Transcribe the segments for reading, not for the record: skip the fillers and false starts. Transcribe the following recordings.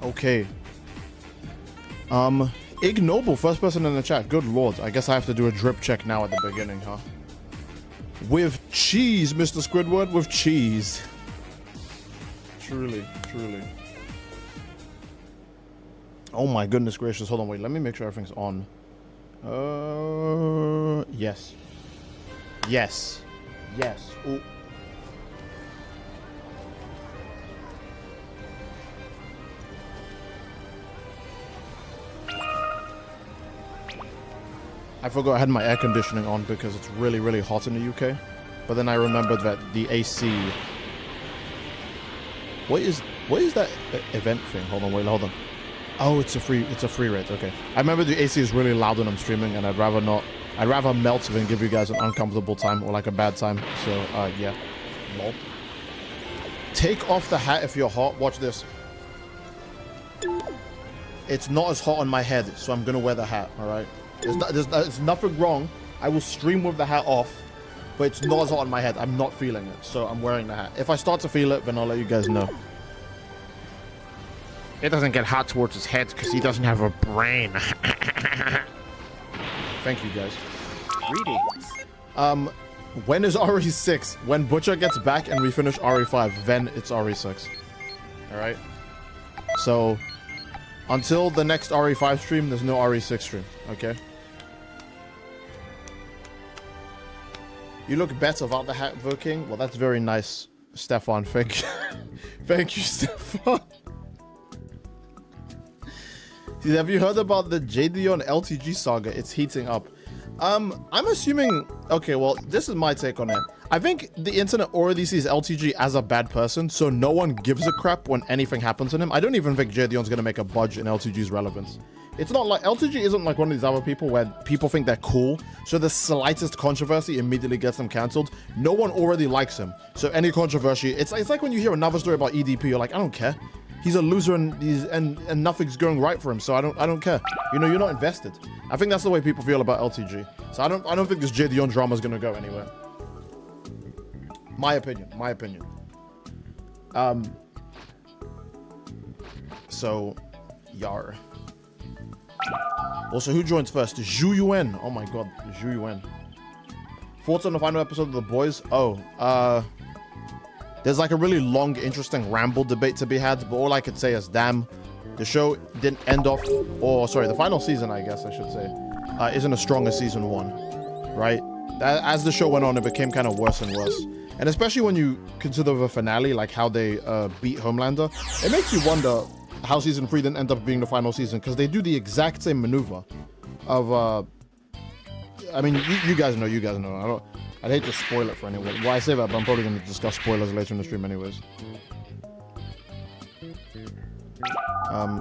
Okay. Ignoble, first person in the chat. Good lord. I guess I have to do a drip check now at the beginning, huh? With cheese, Mr. Squidward. With cheese. Truly, truly. Oh my goodness gracious. Hold on, wait. Let me make sure everything's on. Yes. Yes. Yes. Ooh. I forgot I had my air conditioning on because it's really, really hot in the UK. But then I remembered that the AC... What is that event thing? Hold on, wait, hold on. Oh, it's a free rate, okay. I remember the AC is really loud when I'm streaming and I'd rather melt than give you guys an uncomfortable time or like a bad time. So, yeah. Lol. Take off the hat if you're hot. Watch this. It's not as hot on my head, so I'm gonna wear the hat, alright? There's nothing wrong. I will stream with the hat off, but it's not as hot on my head. I'm not feeling it, so I'm wearing the hat. If I start to feel it, then I'll let you guys know. It doesn't get hot towards his head because he doesn't have a brain. Thank you, guys. Greetings. When is RE6? When Butcher gets back and we finish RE5, then it's RE6. Alright? So, until the next RE5 stream, there's no RE6 stream, okay? You look better without the hat, Voking. Well, that's very nice, Stefan. Thank you. Thank you, Stefan. Have you heard about the Jadeon LTG saga? It's heating up. I'm assuming... Okay, well, this is my take on it. I think the internet already sees LTG as a bad person, so no one gives a crap when anything happens to him. I don't even think Jadeon's gonna make a budge in LTG's relevance. It's not like... LTG isn't like one of these other people where people think they're cool, so the slightest controversy immediately gets them cancelled. No one already likes him, so any controversy... It's like when you hear another story about EDP, you're like, I don't care. He's a loser and nothing's going right for him, so I don't care. You know, you're not invested. I think that's the way people feel about LTG. So I don't think this Jadeon drama is gonna go anywhere. My opinion. So, Yar. Also, who joins first? Zhu Yuan. Oh my god, Zhu Yuan. Thoughts on the final episode of The Boys? Oh, there's like a really long, interesting ramble debate to be had, but all I could say is, damn, the show didn't end off, or sorry, the final season, I guess I should say, isn't as strong as season 1, right? As the show went on, it became kind of worse and worse. And especially when you consider the finale, like how they beat Homelander, it makes you wonder how season 3 didn't end up being the final season, because they do the exact same maneuver of, I mean, you guys know, I'd hate to spoil it for anyone. Well, I say that, but I'm probably going to discuss spoilers later in the stream anyways.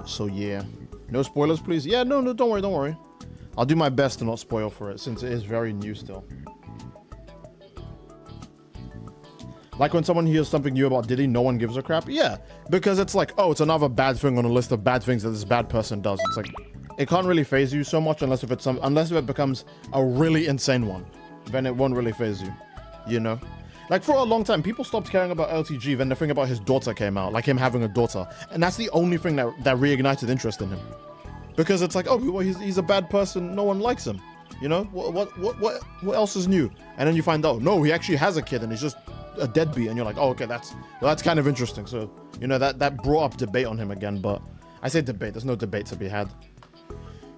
So yeah. No spoilers, please? Yeah, no, don't worry. I'll do my best to not spoil for it, since it is very new still. Like when someone hears something new about Diddy, no one gives a crap? Yeah, because it's like, oh, it's another bad thing on a list of bad things that this bad person does. It's like, it can't really faze you so much unless if it becomes a really insane one. Then it won't really faze you, you know? Like, for a long time, people stopped caring about LTG, then the thing about his daughter came out, like him having a daughter. And that's the only thing that reignited interest in him. Because it's like, oh, well, he's a bad person, no one likes him. You know? What else is new? And then you find out, no, he actually has a kid and he's just a deadbeat. And you're like, oh, okay, that's kind of interesting. So, you know, that brought up debate on him again. But I say debate, there's no debate to be had.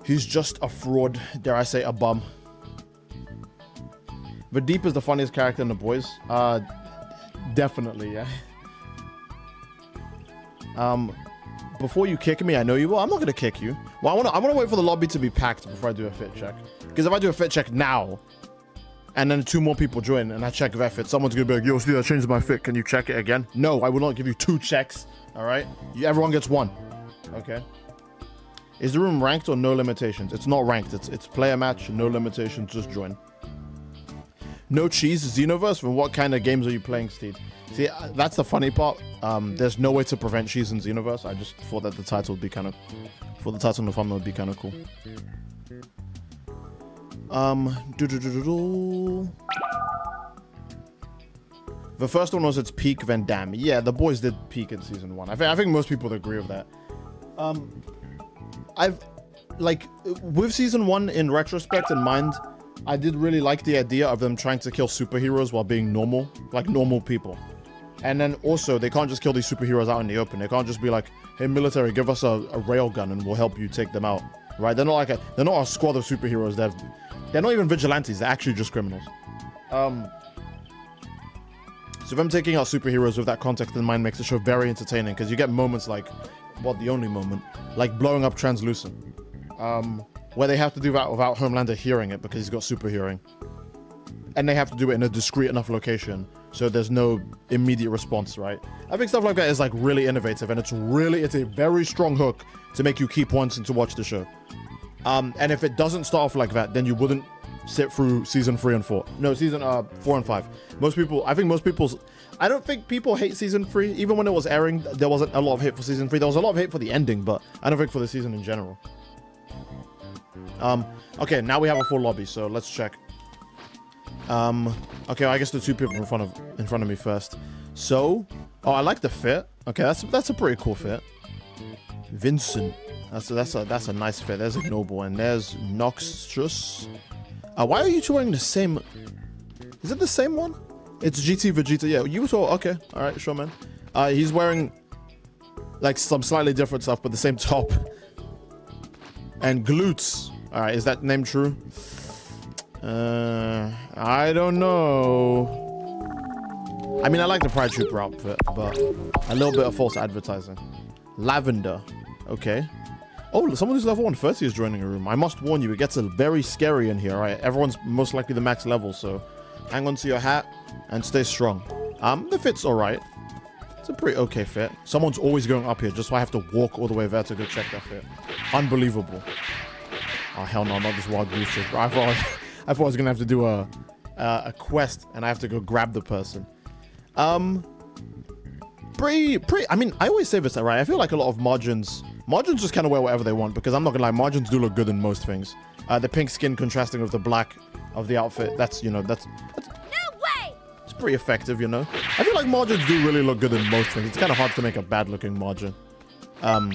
He's just a fraud, dare I say a bum. But Deep is the funniest character in The Boys. Definitely, yeah. Before you kick me, I know you will. I'm not gonna kick you. Well, I wanna wait for the lobby to be packed before I do a fit check. Because if I do a fit check now, and then 2 more people join, and I check their fit, someone's gonna be like, yo, Steve, I changed my fit. Can you check it again? No, I will not give you 2 checks. All right? Everyone gets 1. Okay? Is the room ranked or no limitations? It's not ranked. It's player match, no limitations. Just join. No cheese, Xenoverse? Well, what kind of games are you playing, Steve? See, that's the funny part. There's no way to prevent cheese in Xenoverse. I just thought that the title would be kind of... the title and the thumbnail would be kind of cool. The first one was its peak, then damn. Yeah, The Boys did peak in season 1. I think most people would agree with that. I've like with season 1 in retrospect in mind, I did really like the idea of them trying to kill superheroes while being normal, like normal people. And then also they can't just kill these superheroes out in the open. They can't just be like, hey military, give us a railgun and we'll help you take them out. Right? They're not a squad of superheroes. They're not even vigilantes, they're actually just criminals. So them taking out superheroes with that context in mind makes the show very entertaining, because you get moments like, well, the only moment, like blowing up Translucent, where they have to do that without Homelander hearing it because he's got super hearing. And they have to do it in a discreet enough location so there's no immediate response, right? I think stuff like that is like really innovative, and it's a very strong hook to make you keep wanting to watch the show. And if it doesn't start off like that, then you wouldn't sit through season 3 and 4. No, season 4 and 5. I don't think people hate season 3. Even when it was airing, there wasn't a lot of hate for season 3. There was a lot of hate for the ending, but I don't think for the season in general. Okay, now we have a full lobby, so let's check. Okay, I guess the 2 people in front of me first. So, oh, I like the fit. Okay, that's a pretty cool fit. Vincent. That's a nice fit. There's Ignoble and there's Noxus. Why are you two wearing the same? Is it the same one? It's GT Vegeta. Yeah, you two. Okay, all right, sure, man. He's wearing like some slightly different stuff, but the same top and glutes. All right, is that name true? I don't know. I mean, I like the Pride Trooper outfit, but a little bit of false advertising. Lavender. Okay. Oh, someone who's level 130 is joining a room. I must warn you, it gets very scary in here, right? Everyone's most likely the max level, so hang on to your hat and stay strong. The fit's alright. It's a pretty okay fit. Someone's always going up here, just so I have to walk all the way there to go check that fit. Unbelievable. Oh, hell no, not this wild goose chase, bro. I thought I was gonna have to do a quest, and I have to go grab the person. Pretty. I mean, I always say this, right? I feel like a lot of margins just kind of wear whatever they want, because I'm not gonna lie, margins do look good in most things. The pink skin contrasting with the black of the outfit, that's no way. It's pretty effective, you know. I feel like margins do really look good in most things. It's kind of hard to make a bad looking margin. I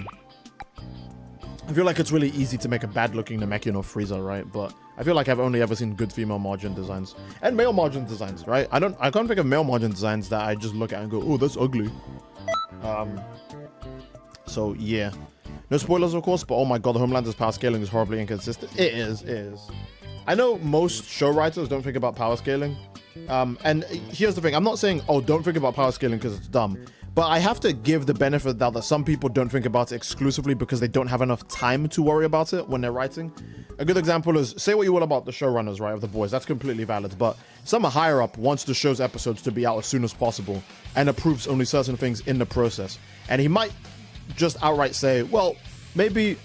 feel like it's really easy to make a bad looking Namekian or Frieza, right? But I feel like I've only ever seen good female margin designs and male margin designs, right? I can't think of male margin designs that I just look at and go, oh, that's ugly. So yeah, no spoilers of course, but oh my god, Homelander's power scaling is horribly inconsistent. It is. I know most show writers don't think about power scaling, and here's the thing, I'm not saying, oh, don't think about power scaling because it's dumb, but I have to give the benefit of the doubt that some people don't think about it exclusively because they don't have enough time to worry about it when they're writing. A good example is, say what you will about the showrunners, right, of The Boys, that's completely valid, but someone higher up wants the show's episodes to be out as soon as possible and approves only certain things in the process. And he might just outright say, well, maybe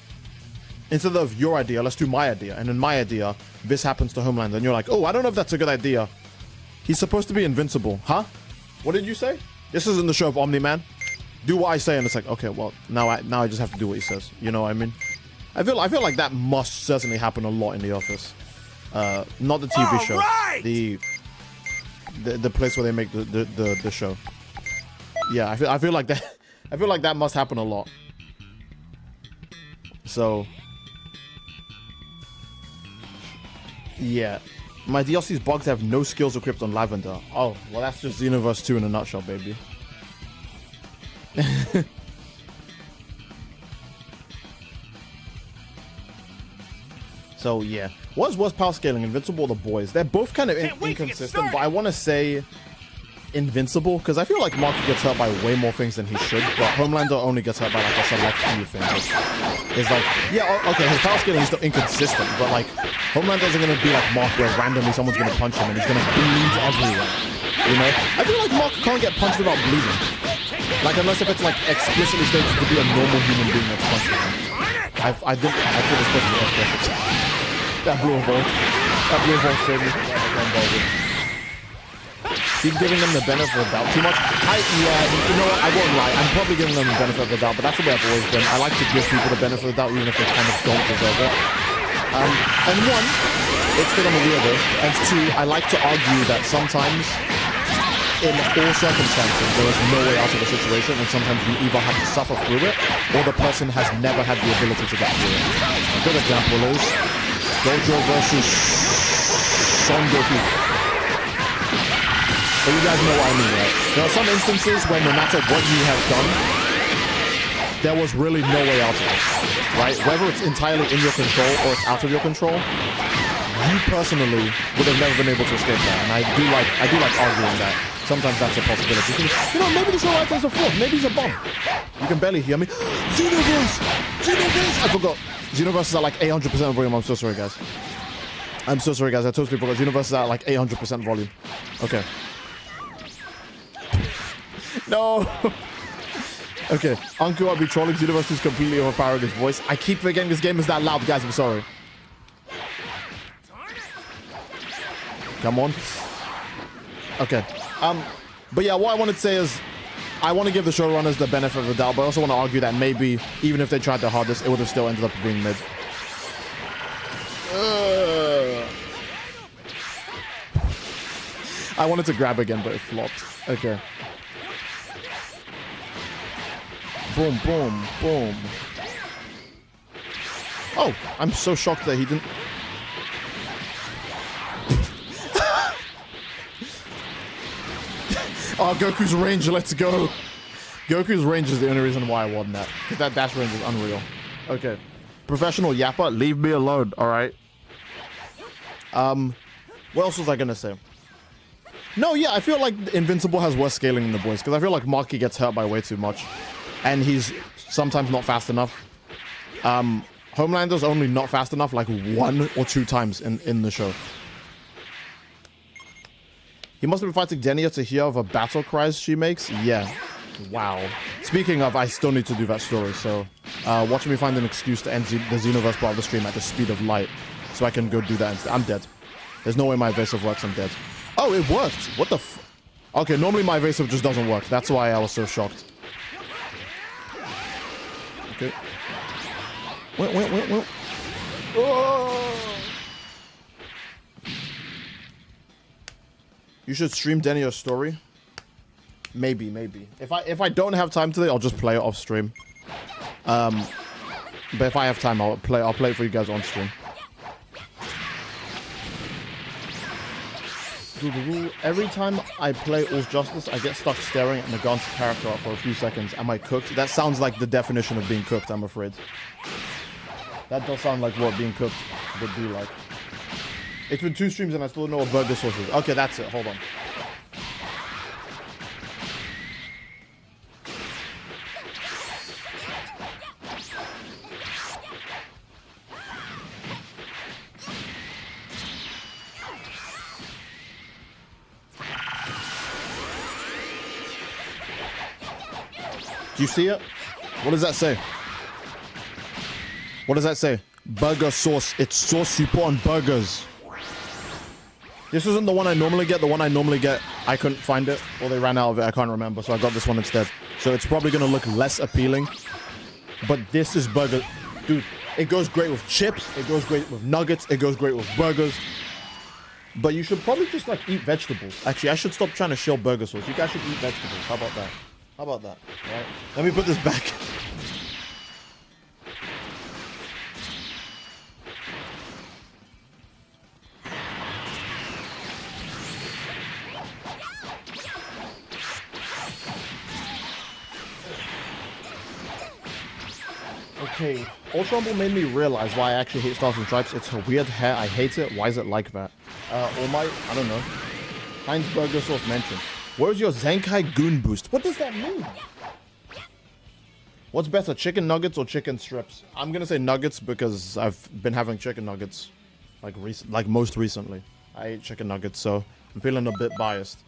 instead of your idea, let's do my idea. And in my idea, this happens to Homelander. And you're like, oh, I don't know if that's a good idea. He's supposed to be invincible. Huh? What did you say? This isn't the show of Omni-Man. Do what I say. And it's like, okay, well, now I just have to do what he says. You know what I mean? I feel like that must certainly happen a lot in The Office. Not the TV show. Right! The place where they make the show. Yeah, I feel like that. I feel like that must happen a lot. So, yeah. My DLC's bugs have no skills equipped on Lavender. Oh, well, that's just Xenoverse 2 in a nutshell, baby. So, yeah. What's worse power scaling, Invincible or The Boys? They're both kind of inconsistent, but I want to say Invincible, because I feel like Mark gets hurt by way more things than he should, but Homelander only gets hurt by like a select few things. It's like, yeah, okay, his power scaling is still inconsistent, but like, Homelander isn't going to be like Mark where randomly someone's going to punch him and he's going to bleed everywhere, you know? I feel like Mark can't get punched without bleeding. Like, unless if it's like explicitly stated to be a normal human being that's punching him. I feel this person was perfect. That blew a volt. That blew a volt saved me. Keep giving them the benefit of the doubt too much. Yeah, you know what, I won't lie. I'm probably giving them the benefit of the doubt, but that's the way I've always been. I like to give people the benefit of the doubt even if they kind of don't deserve it. And one, it's because I'm a weirdo. And two, I like to argue that sometimes in all circumstances, there is no way out of the situation, and sometimes you either have to suffer through it, or the person has never had the ability to get through it. A good example is Gojo versus Son Goku. But you guys know what I mean, right? There are some instances when no matter what you have done, there was really no way out of it, right? Whether it's entirely in your control or it's out of your control, you personally would have never been able to escape that, and I do like arguing that. Sometimes that's a possibility. You know, maybe the show writer is a fraud. Maybe he's a bum. You can barely hear me. Xenoverse! Xenoverse! I forgot. Xenoverse is at like 800% volume. I'm so sorry, guys. I'm so sorry, guys. I totally forgot. Xenoverse is at like 800% volume. Okay. No! Okay. Uncle, I'll be trolling. Xenoverse is completely overpowering his voice. I keep forgetting this game is that loud, guys. I'm sorry. Come on. Okay. But yeah, what I wanted to say is I want to give the showrunners the benefit of the doubt, but I also want to argue that maybe even if they tried their hardest, it would have still ended up being mid. I wanted to grab again, but it flopped. Okay. Boom, boom, boom. Oh, I'm so shocked that he didn't... Oh, Goku's range, let's go. Goku's range is the only reason why I won that. Because that dash range is unreal. Okay. Professional yapper, leave me alone, alright? What else was I gonna say? No, yeah, I feel like Invincible has worse scaling than the boys. Because I feel like Maki gets hurt by way too much. And he's sometimes not fast enough. Homelander's only not fast enough like 1 or 2 times in the show. He must have been fighting Denia to hear of a battle cries she makes. Yeah. Wow. Speaking of, I still need to do that story, so watch me find an excuse to end the Xenoverse part of the stream at the speed of light, so I can go do that instead. I'm dead. There's no way my evasive works. I'm dead. Oh, it worked. What the f... Okay, normally my evasive just doesn't work. That's why I was so shocked. Okay. Wait. Oh! You should stream Denia's story. Maybe. If I don't have time today, I'll just play it off stream. But if I have time, I'll play it for you guys on stream. Every time I play All's Justice, I get stuck staring at Nagant's character for a few seconds. Am I cooked? That sounds like the definition of being cooked, I'm afraid. That does sound like what being cooked would be like. It's been 2 streams and I still don't know what burger sauce is. Okay, that's it. Hold on. Do you see it? What does that say? What does that say? Burger sauce. It's sauce you put on burgers. This isn't the one I normally get. The one I normally get, I couldn't find it, or they ran out of it. I can't remember, so I got this one instead. So it's probably going to look less appealing. But this is burger. Dude, it goes great with chips. It goes great with nuggets. It goes great with burgers. But you should probably just, like, eat vegetables. Actually, I should stop trying to shill burger sauce. You guys should eat vegetables. How about that? How about that? All right. Let me put this back. Okay, Ultra Rumble made me realize why I actually hate Stars and Stripes. It's her weird hair. I hate it. Why is it like that? Or my, I don't know. Heinz Burger Sauce mentioned. Where's your Zenkai Goon Boost? What does that mean? What's better, chicken nuggets or chicken strips? I'm gonna say nuggets because I've been having chicken nuggets like most recently. I ate chicken nuggets, so I'm feeling a bit biased.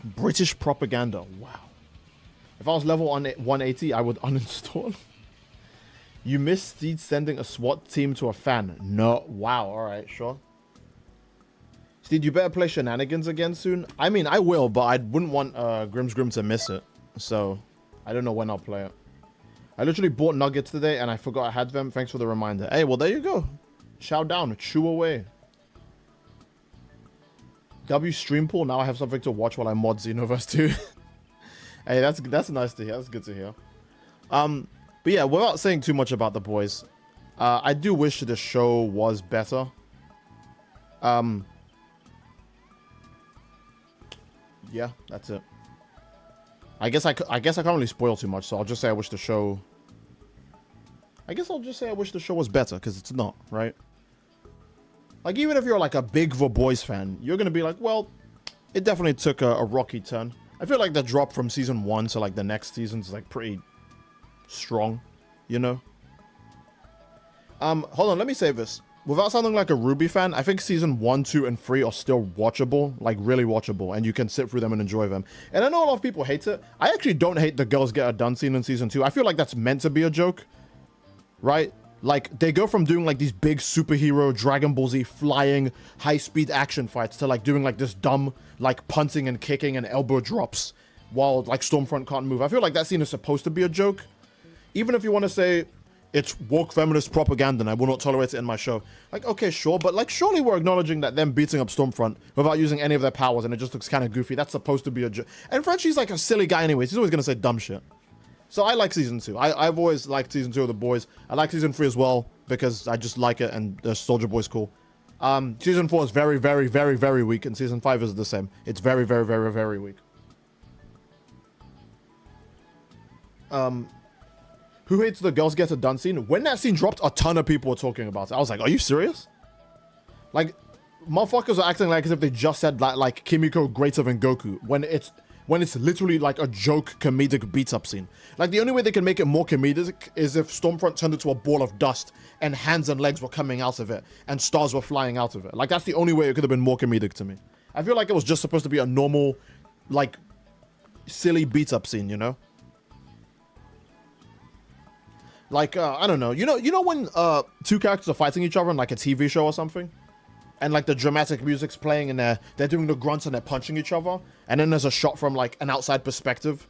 British propaganda. Wow. If I was level 180, I would uninstall. You missed Steed sending a SWAT team to a fan. No. Wow. All right. Sure. Steed, you better play Shenanigans again soon. I mean, I will, but I wouldn't want Grimm's Grim to miss it. So, I don't know when I'll play it. I literally bought nuggets today and I forgot I had them. Thanks for the reminder. Hey, well, there you go. Chow down, chew away. W stream pool. Now I have something to watch while I mod Xenoverse 2. Hey, that's nice to hear. That's good to hear. But yeah, without saying too much about the boys, I do wish the show was better. Yeah, that's it. I guess I can't really spoil too much, so I'll just say I wish the show. I guess I'll just say I wish the show was better, because it's not, right? Like, even if you're like a big The Boys fan, you're gonna be like, well, it definitely took a rocky turn. I feel like the drop from season 1 to like the next season is like pretty strong, you know? Hold on, let me say this. Without sounding like a Ruby fan, I think season 1, 2, and 3 are still watchable, like really watchable, and you can sit through them and enjoy them. And I know a lot of people hate it. I actually don't hate the girls get a done scene in season 2. I feel like that's meant to be a joke, right? Like, they go from doing like these big superhero Dragon Ball Z flying high-speed action fights to like doing like this dumb like punting and kicking and elbow drops while like Stormfront can't move. I feel like that scene is supposed to be a joke. Even if you want to say it's woke feminist propaganda and I will not tolerate it in my show. Like, okay, sure, but like surely we're acknowledging that them beating up Stormfront without using any of their powers and it just looks kind of goofy. That's supposed to be a joke. And Frenchie's like a silly guy anyways. He's always going to say dumb shit. So I like season 2. I've always liked season 2 of The Boys. I like season 3 as well because I just like it and the Soldier Boy's cool. Season 4 is very, very, very, very weak and season 5 is the same. It's very, very, very, very weak. Who hates the girls get a done scene? When that scene dropped, a ton of people were talking about it. I was like, are you serious? Like, motherfuckers are acting like as if they just said like Kimiko greater than Goku when it's literally like a joke comedic beat up scene. Like the only way they can make it more comedic is if Stormfront turned into a ball of dust and hands and legs were coming out of it and stars were flying out of it. Like that's the only way it could have been more comedic to me. I feel like it was just supposed to be a normal, like, silly beat up scene, you know? Like, I don't know. You know when two characters are fighting each other in like a TV show or something? And like the dramatic music's playing and they're doing the grunts and they're punching each other. And then there's a shot from like an outside perspective.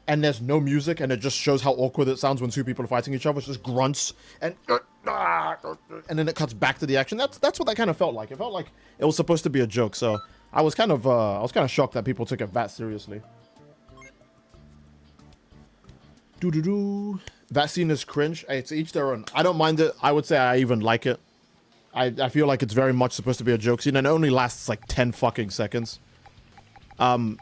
And there's no music and it just shows how awkward it sounds when two people are fighting each other. It's just grunts and then it cuts back to the action. That's what that kind of felt like. It felt like it was supposed to be a joke. So I was kind of shocked that people took it that seriously. That scene is cringe. Hey, to each their own. I don't mind it. I would say I even like it. I feel like it's very much supposed to be a joke scene and it only lasts like 10 fucking seconds. I'm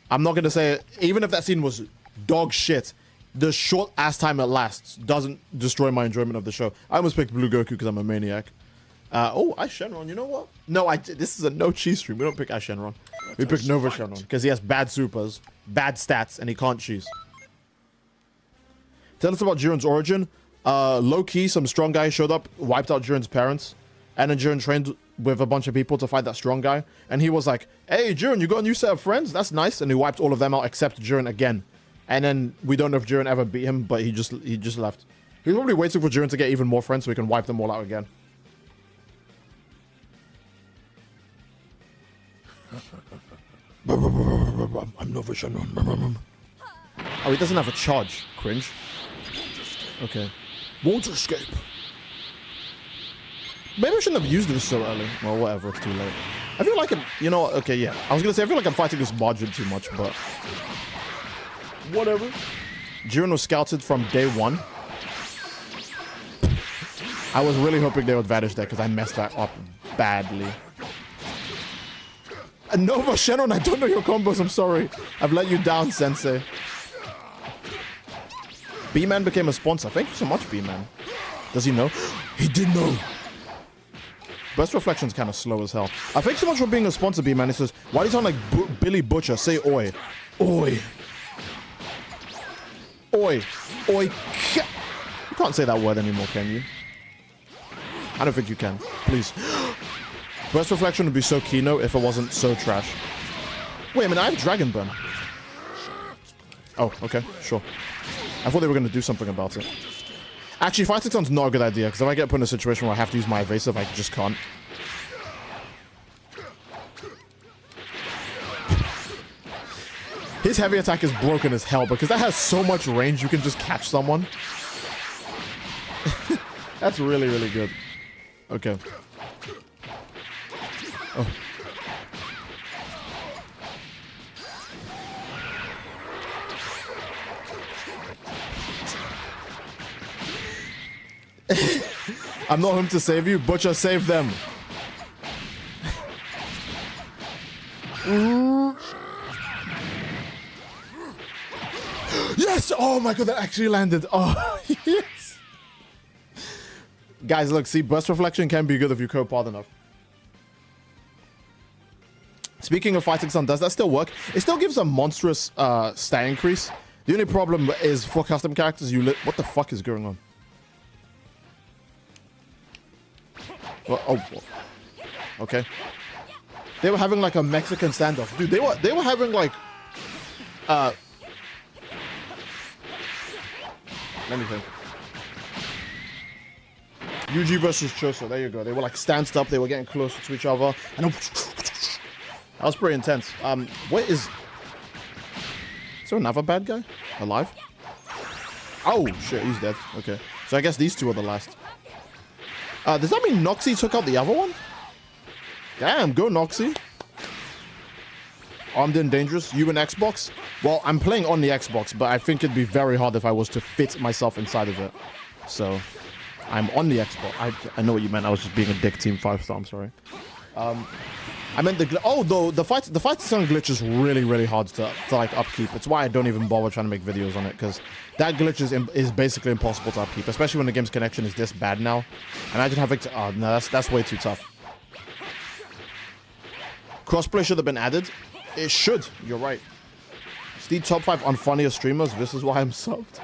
not going to say it. Even if that scene was dog shit, the short ass time it lasts doesn't destroy my enjoyment of the show. I almost picked Blue Goku because I'm a maniac. Oh, Ice Shenron, you know what? No, this is a no cheese stream. We don't pick Ice Shenron. We pick Nova Shenron because he has bad supers, bad stats, and he can't cheese. Tell us about Jiren's origin. Low-key, some strong guy showed up, wiped out Jiren's parents, and then Jiren trained with a bunch of people to fight that strong guy. And he was like, hey, Jiren, you got a new set of friends? That's nice. And he wiped all of them out except Jiren again. And then we don't know if Jiren ever beat him, but he just left. He's probably waiting for Jiren to get even more friends so he can wipe them all out again. I'm Nova Shenron. Oh, he doesn't have a charge. Cringe. Okay. Won't escape. Maybe I shouldn't have used this so early. Well, whatever. It's too late. I feel like you know what? Okay, yeah. I was going to say, I feel like I'm fighting this margin too much, but whatever. Jiren was scouted from day 1. I was really hoping they would vanish there because I messed that up badly. Nova Shenron, I don't know your combos. I'm sorry. I've let you down, Sensei. B-Man became a sponsor. Thank you so much, B-Man. Does he know? He did know. Burst Reflection's kind of slow as hell. Thanks so much for being a sponsor, B-Man. He says, why do you sound like Billy Butcher? Say oi. Oi. Oi. Oi. You can't say that word anymore, can you? I don't think you can. Please. Burst Reflection would be so Kino if it wasn't so trash. Wait a minute, I have Dragon Burn. Oh, okay, sure. I thought they were going to do something about it. Actually, Fighting Sound's not a good idea, because if I get put in a situation where I have to use my evasive, I just can't. His heavy attack is broken as hell, because that has so much range, you can just catch someone. That's really, really good. Okay. Oh. I'm not home to save you. Butcher, save them. Yes! Oh my god, that actually landed. Oh, yes. Guys, look, see, burst reflection can be good if you code hard enough. Speaking of fighting sun, does that still work? It still gives a monstrous stat increase. The only problem is for custom characters, what the fuck is going on? Well, oh, okay. They were having like a Mexican standoff, dude. They were having like, let me think. UG versus Choso. There you go. They were like stanced up. They were getting closer to each other, and that was pretty intense. What is? Is there another bad guy alive? Oh shit, he's dead. Okay, so I guess these two are the last. Does that mean Noxy took out the other one? Damn, go Noxy. Armed and dangerous. You and Xbox? Well, I'm playing on the Xbox, but I think it'd be very hard if I was to fit myself inside of it. So, I'm on the Xbox. I know what you meant. I was just being a dick. Team 5-star. I'm sorry. I meant the fight sound glitch is really, really hard to like upkeep. It's why I don't even bother trying to make videos on it, because that glitch is basically impossible to upkeep, especially when the game's connection is this bad now. Imagine having to. Oh no, that's way too tough. Crossplay should have been added. It should. You're right. Steed top 5 unfunniest streamers. This is why I'm subbed.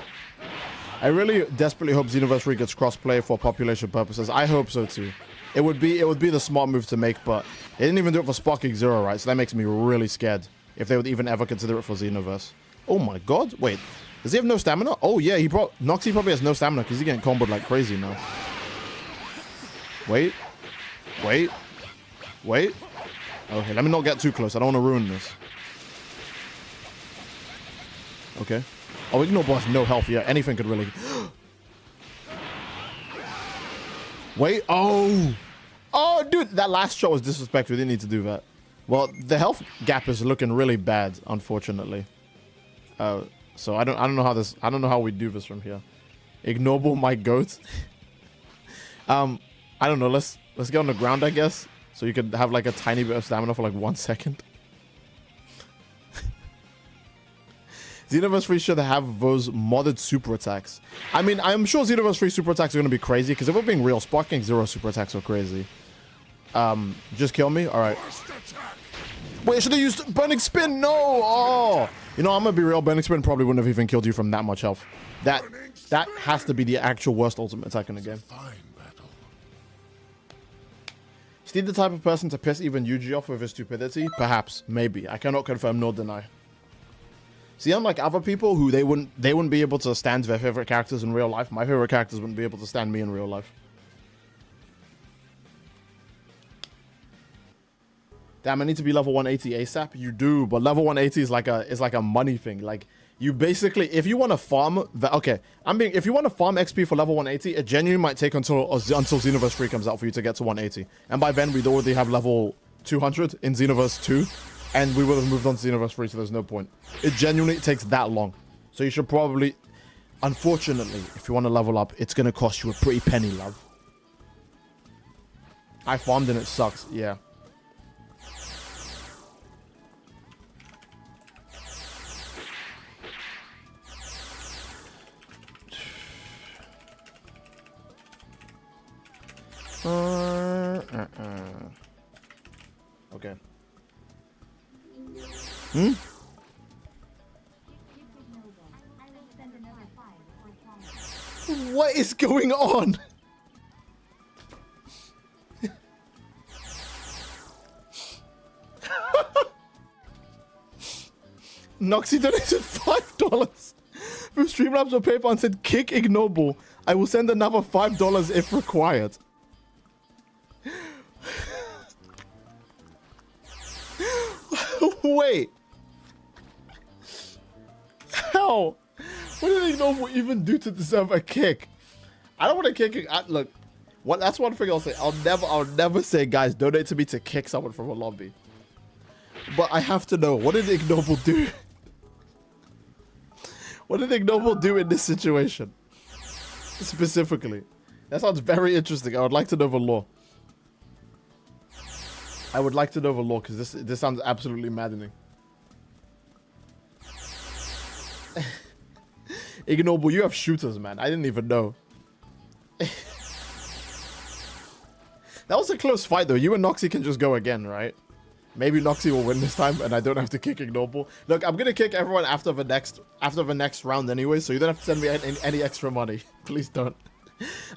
I really desperately hope Xenoverse 3 gets crossplay for population purposes. I hope so too. It would be the smart move to make, but they didn't even do it for Sparking Zero, right? So that makes me really scared if they would even ever consider it for Xenoverse. Oh my god! Wait, does he have no stamina? Oh yeah, Noxy probably has no stamina because he's getting comboed like crazy now. Wait. Okay, let me not get too close. I don't want to ruin this. Okay. Oh, Ignore Boss, no health. Yeah, anything could really... Wait. Oh, dude, that last shot was disrespectful. We didn't need to do that. Well, the health gap is looking really bad, unfortunately. So I don't know how this... I don't know how we do this from here. Ignoble my goat. I don't know. Let's get on the ground, I guess. So you could have like a tiny bit of stamina for like 1 second. Xenoverse 3 should have those modded super attacks. I mean, I'm sure Xenoverse 3 super attacks are going to be crazy, because if we're being real, Sparking Zero super attacks are crazy. Just kill me? Alright. Wait, I should have used Burning Spin? No! Oh! You know, I'm going to be real. Burning Spin probably wouldn't have even killed you from that much health. That has to be the actual worst ultimate attack in the game. Is he the type of person to piss even Yuji off with his stupidity? Perhaps. Maybe. I cannot confirm nor deny. See, unlike other people who they wouldn't be able to stand their favorite characters in real life, my favorite characters wouldn't be able to stand me in real life. Damn, I need to be level 180 ASAP. You do, but level 180 is like a money thing. Like, you basically, if you want to farm if you want to farm XP for level 180, it genuinely might take until Xenoverse 3 comes out for you to get to 180. And by then, we'd already have level 200 in Xenoverse 2. And we would have moved on to Xenoverse 3, so there's no point. It genuinely takes that long. So you should probably... Unfortunately, if you want to level up, it's going to cost you a pretty penny, love. I farmed and it sucks, yeah. Okay. What is going on? Noxy donated $5 from Streamlabs or PayPal and said, "Kick Ignoble. I will send another $5 if required." Wait. How? What did Ignoble even do to deserve a kick? I don't want to kick it. Look, What? That's one thing I'll say. I'll never say, guys, donate to me to kick someone from a lobby. But I have to know, what did Ignoble do? What did Ignoble do in this situation? Specifically. That sounds very interesting. I would like to know the law. I would like to know the law, because this sounds absolutely maddening. Ignoble, you have shooters, man. I didn't even know. That was a close fight, though. You and Noxy can just go again, right? Maybe Noxy will win this time, and I don't have to kick Ignoble. Look, I'm gonna kick everyone after the next round anyway, so you don't have to send me any extra money. Please don't.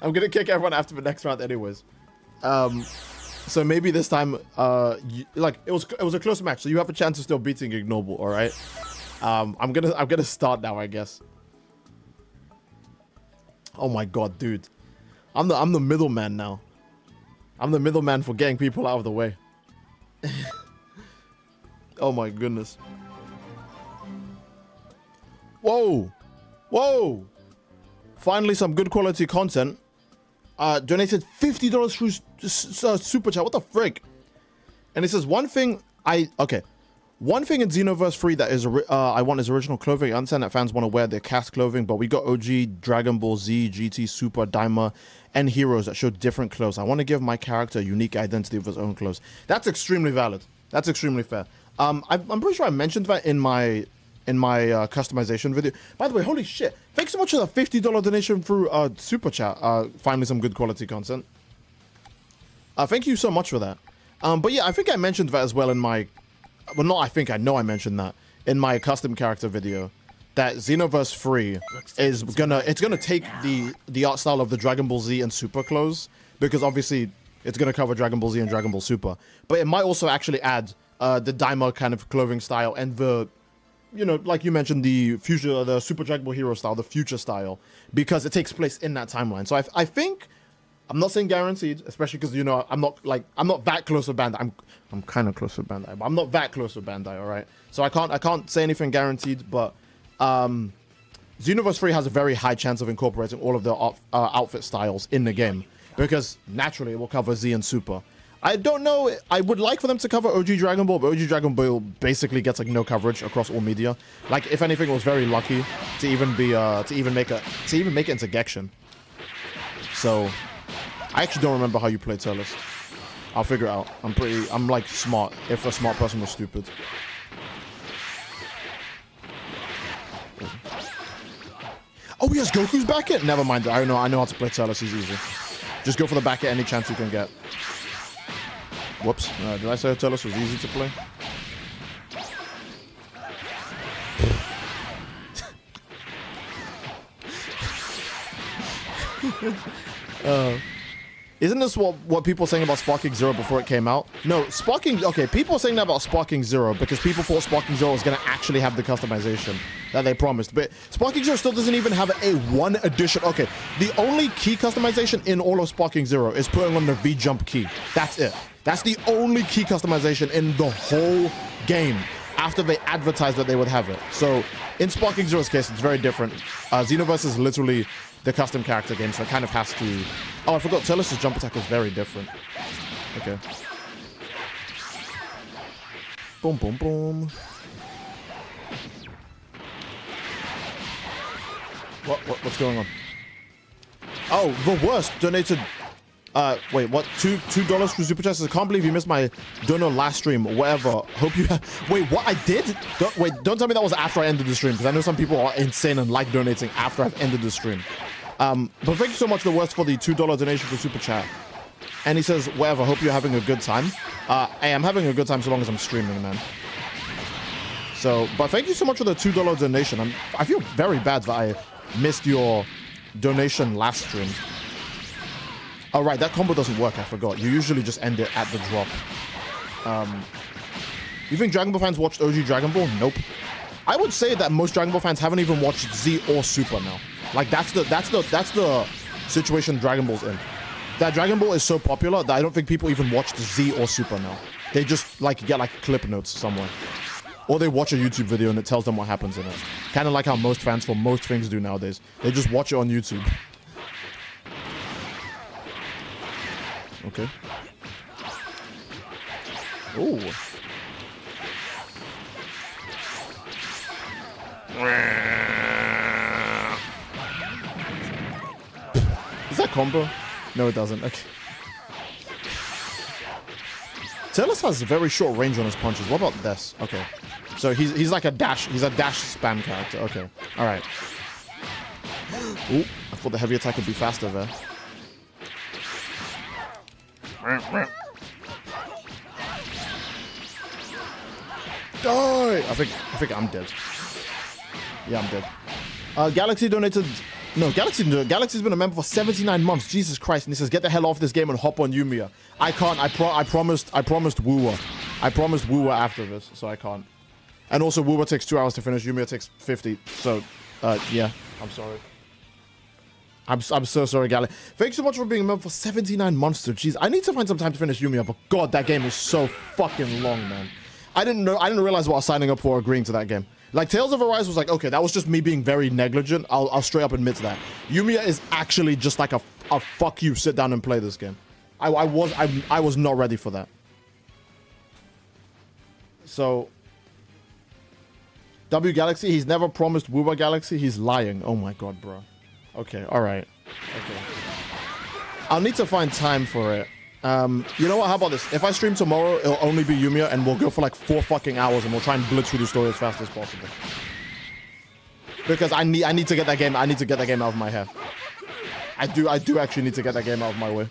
I'm gonna kick everyone after the next round anyways. So maybe this time, like it was a close match, so you have a chance of still beating Ignoble. All right. I'm gonna start now, I guess. Oh my god, dude. I'm the middleman now. I'm the middleman for getting people out of the way. Oh my goodness. Whoa. Whoa. Finally some good quality content. Donated $50 through super chat. What the frick? And it says one thing in Xenoverse 3 that is I want is original clothing. I understand that fans want to wear their cast clothing, but we got OG, Dragon Ball Z, GT, Super, Daima, and Heroes that show different clothes. I want to give my character a unique identity of his own clothes. That's extremely valid. That's extremely fair. I'm pretty sure I mentioned that in my customization video. By the way, holy shit! Thanks so much for the $50 donation through super chat. Finally, some good quality content. Thank you so much for that. But yeah, I think I mentioned that as well in my. Well, not I think I know I mentioned that in my custom character video. That Xenoverse 3 is gonna take the art style of the Dragon Ball Z and Super clothes, because obviously it's gonna cover Dragon Ball Z and Dragon Ball Super. But it might also actually add the Daima kind of clothing style and the, you know, like you mentioned, the future, the Super Dragon Ball Hero style, the future style, because it takes place in that timeline. So I think, I'm not saying guaranteed, especially because, you know, I'm not that close with Bandai. I'm kind of close with Bandai, but I'm not that close with Bandai. All right, so I can't say anything guaranteed, but Xenoverse 3 has a very high chance of incorporating all of the outfit styles in the game, because naturally it will cover Z and Super. I don't know. I would like for them to cover OG Dragon Ball, but OG Dragon Ball basically gets like no coverage across all media. Like, if anything, it was very lucky to even make it into Gekshin. So I actually don't remember how you play Turles. I'll figure it out. I'm like smart. If a smart person was stupid. Oh yes, Goku's back it. Never mind. I know how to play Turles. He's easy. Just go for the back at any chance you can get. Whoops. Did I say Turles was easy to play? Isn't this what people were saying about Sparking Zero before it came out? No, people were saying that about Sparking Zero because people thought Sparking Zero was going to actually have the customization that they promised. But Sparking Zero still doesn't even have a one addition. Okay, the only key customization in all of Sparking Zero is putting on the V-Jump key. That's it. That's the only key customization in the whole game after they advertised that they would have it. So in Sparking Zero's case, it's very different. Xenoverse is literally the custom character game, so it kind of has to... Oh, I forgot, Turles' jump attack is very different. Okay. Boom, boom, boom. What's going on? Oh, the worst donated... wait, what? $2 for Super Chats? I can't believe you missed my donor last stream or whatever. Hope you wait, what I did? Don't tell me that was after I ended the stream, because I know some people are insane and like donating after I've ended the stream. But thank you so much, The Worst, for the $2 donation for Super Chat. And he says, whatever, hope you're having a good time. Hey, I'm having a good time so long as I'm streaming, man. So, but thank you so much for the $2 donation. I feel very bad that I missed your donation last stream. Oh, right, that combo doesn't work, I forgot. You usually just end it at the drop. You think Dragon Ball fans watched OG Dragon Ball? Nope. I would say that most Dragon Ball fans haven't even watched Z or Super now. Like, that's the situation Dragon Ball's in. That Dragon Ball is so popular that I don't think people even watch the Z or Super now. They just, like, get, like, clip notes somewhere. Or they watch a YouTube video and it tells them what happens in it. Kind of like how most fans for most things do nowadays. They just watch it on YouTube. Okay. Ooh. Is that combo? No, it doesn't. Okay. Tails has a very short range on his punches. What about this? Okay. So he's like a dash. He's a dash spam character. Okay. All right. Ooh, I thought the heavy attack would be faster there. Die! I think I'm dead. Yeah, I'm dead. Galaxy donated. No, Galaxy didn't do it. Galaxy's been a member for 79 months. Jesus Christ! And he says, "Get the hell off this game and hop on Yumia." I can't. I promised WuWa. I promised WuWa after this, so I can't. And also, WuWa takes 2 hours to finish. Yumia takes 50. So, yeah. I'm sorry. I'm so sorry, Galaxy. Thanks so much for being a member for 79 months, dude. Jeez, I need to find some time to finish Yumia, but God, that game is so fucking long, man. I didn't realize what I was signing up for agreeing to that game. Like, Tales of Arise was like, okay, that was just me being very negligent. I'll straight up admit to that. Yumia is actually just like a fuck you, sit down and play this game. I was not ready for that. So, W Galaxy, he's never promised WuWa Galaxy. He's lying. Oh my God, bro. Okay, all right. Okay. I'll need to find time for it. You know what? How about this? If I stream tomorrow, it'll only be Yumia, and we'll go for like 4 fucking hours, and we'll try and blitz through the story as fast as possible. Because I need to get that game. I need to get that game out of my hair. I do actually need to get that game out of my way.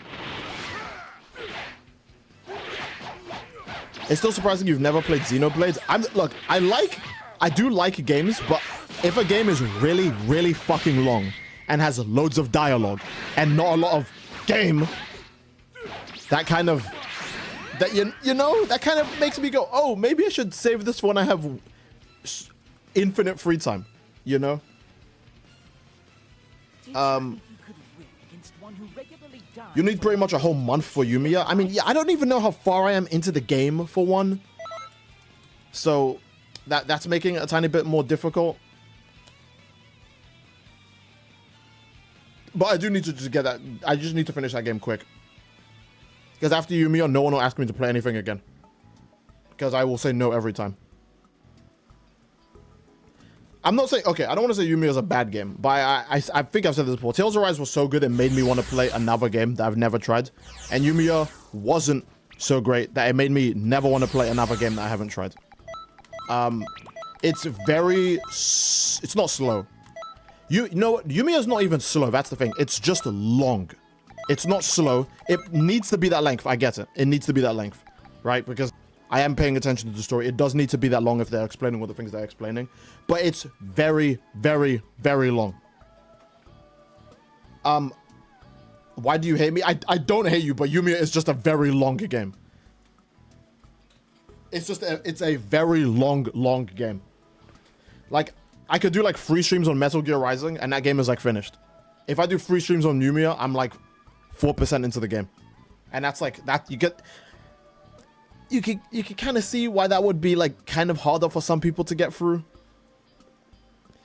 It's still surprising you've never played Xenoblade. Look, I do like games, but if a game is really, really fucking long and has loads of dialogue and not a lot of game, that kind of makes me go, oh, maybe I should save this when I have infinite free time, you know? You need pretty much a whole month for Yumia. I mean, yeah, I don't even know how far I am into the game, for one. So that's making it a tiny bit more difficult. But I do need to just get that. I just need to finish that game quick. Because after Yumia, no one will ask me to play anything again. Because I will say no every time. I'm not saying... Okay, I don't want to say Yumia is a bad game. But I think I've said this before. Tales of Arise was so good, it made me want to play another game that I've never tried. And Yumia wasn't so great that it made me never want to play another game that I haven't tried. It's very... It's not slow. You know what? Yumia is not even slow. That's the thing. It's just long. It's not slow. It needs to be that length. I get it. It needs to be that length, right? Because I am paying attention to the story. It does need to be that long if they're explaining all the things they're explaining. But it's very, very, very long. Why do you hate me? I don't hate you, but Yumia is just a very long game. It's a very long game. Like, I could do like 3 streams on Metal Gear Rising, and that game is like finished. If I do 3 streams on Yumia, I'm like 4% into the game. And that's like, that you can kind of see why that would be like kind of harder for some people to get through.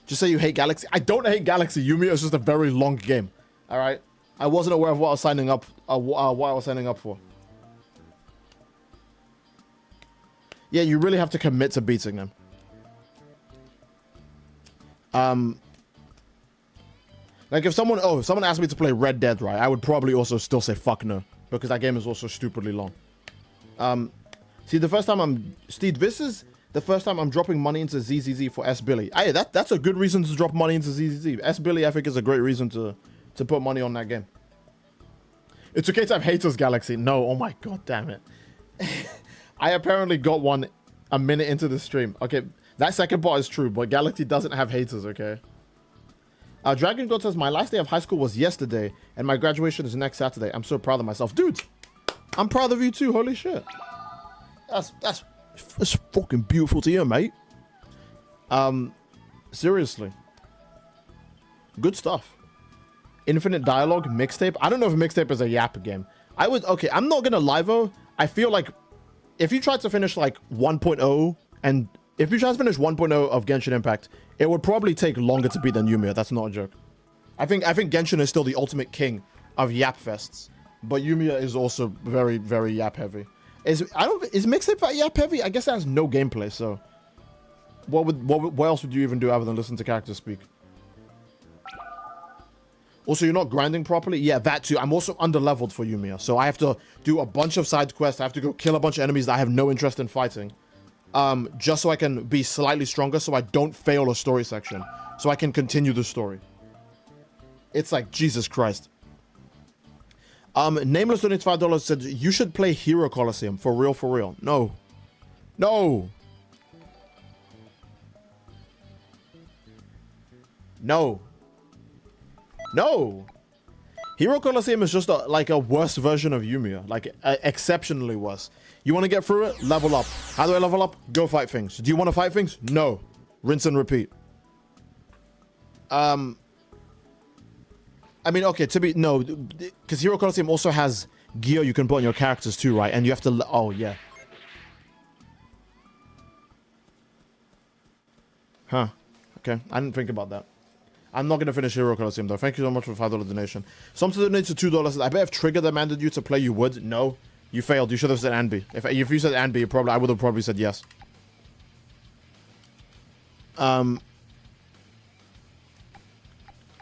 Just say you hate Galaxy. I don't hate Galaxy. Yumia is just a very long game. All right. I wasn't aware of what I was signing up, for. Yeah, you really have to commit to beating them. Like if someone asked me to play Red Dead, right, I would probably also still say fuck no, because that game is also stupidly long. See, this is the first time I'm dropping money into ZZZ for S Billy. Hey, that's a good reason to drop money into ZZZ. S Billy, I think, is a great reason to put money on that game. It's okay to have haters, Galaxy. No, oh my God, damn it. I apparently got one a minute into the stream. Okay, that second part is true, but Galaxy doesn't have haters, okay? Dragon God says, my last day of high school was yesterday, and my graduation is next Saturday. I'm so proud of myself. Dude, I'm proud of you too, holy shit. That's fucking beautiful to hear, mate. Seriously. Good stuff. Infinite Dialogue, mixtape. I don't know if mixtape is a Yap game. Okay, I'm not gonna lie though. I feel like if you tried to finish like 1.0, and if you try to finish 1.0 of Genshin Impact, it would probably take longer to beat than Yumia. That's not a joke. I think Genshin is still the ultimate king of Yap fests. But Yumia is also very, very yap heavy. Is mixtape yap heavy? I guess it has no gameplay, so what else would you even do other than listen to characters speak? Also, you're not grinding properly? Yeah, that too. I'm also under-leveled for Yumia, so I have to do a bunch of side quests. I have to go kill a bunch of enemies that I have no interest in fighting. Just so I can be slightly stronger, so I don't fail a story section. So I can continue the story. It's like, Jesus Christ. Nameless donates $5 said, you should play Hero Coliseum. For real, for real. No. No. No. No. Hero Coliseum is just like a worse version of Yumia. Like, exceptionally worse. You want to get through it? Level up. How do I level up? Go fight things. Do you want to fight things? No. Rinse and repeat. I mean, okay, no, because Hero Coliseum also has gear you can put on your characters too, right? And you have to, oh, yeah. Huh. Okay, I didn't think about that. I'm not going to finish Hero Coliseum, though. Thank you so much for the $5 donation. Some to donate to $2. I bet if Trigger demanded you to play, you would. No, you failed. You should have said Anby. If you said Anby, I would have probably said yes. I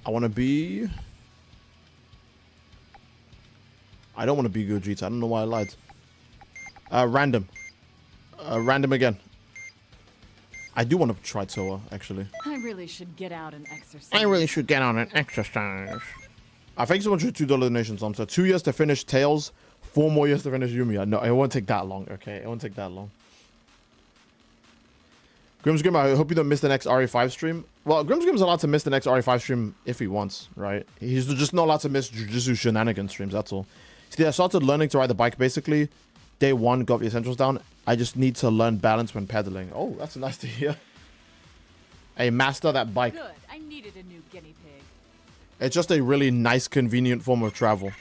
want to be... I don't want to be Gogeta. I don't know why I lied. Random. Random again. I do want to try Toa, actually. I really should get out and exercise. Thanks so much for $2 donations, Omsa. 2 years to finish Tails, 4 more years to finish Yumia. No, it won't take that long, okay? It won't take that long. Grimsgrim, I hope you don't miss the next RE5 stream. Well, Grimsgrim's allowed to miss the next RE5 stream if he wants, right? He's just not allowed to miss Jujutsu Shenanigans streams, that's all. See, I started learning to ride the bike, basically. Day 1, got the essentials down. I just need to learn balance when pedaling. Oh, that's nice to hear. Hey, master that bike. Good. I needed a new guinea pig. It's just a really nice, convenient form of travel.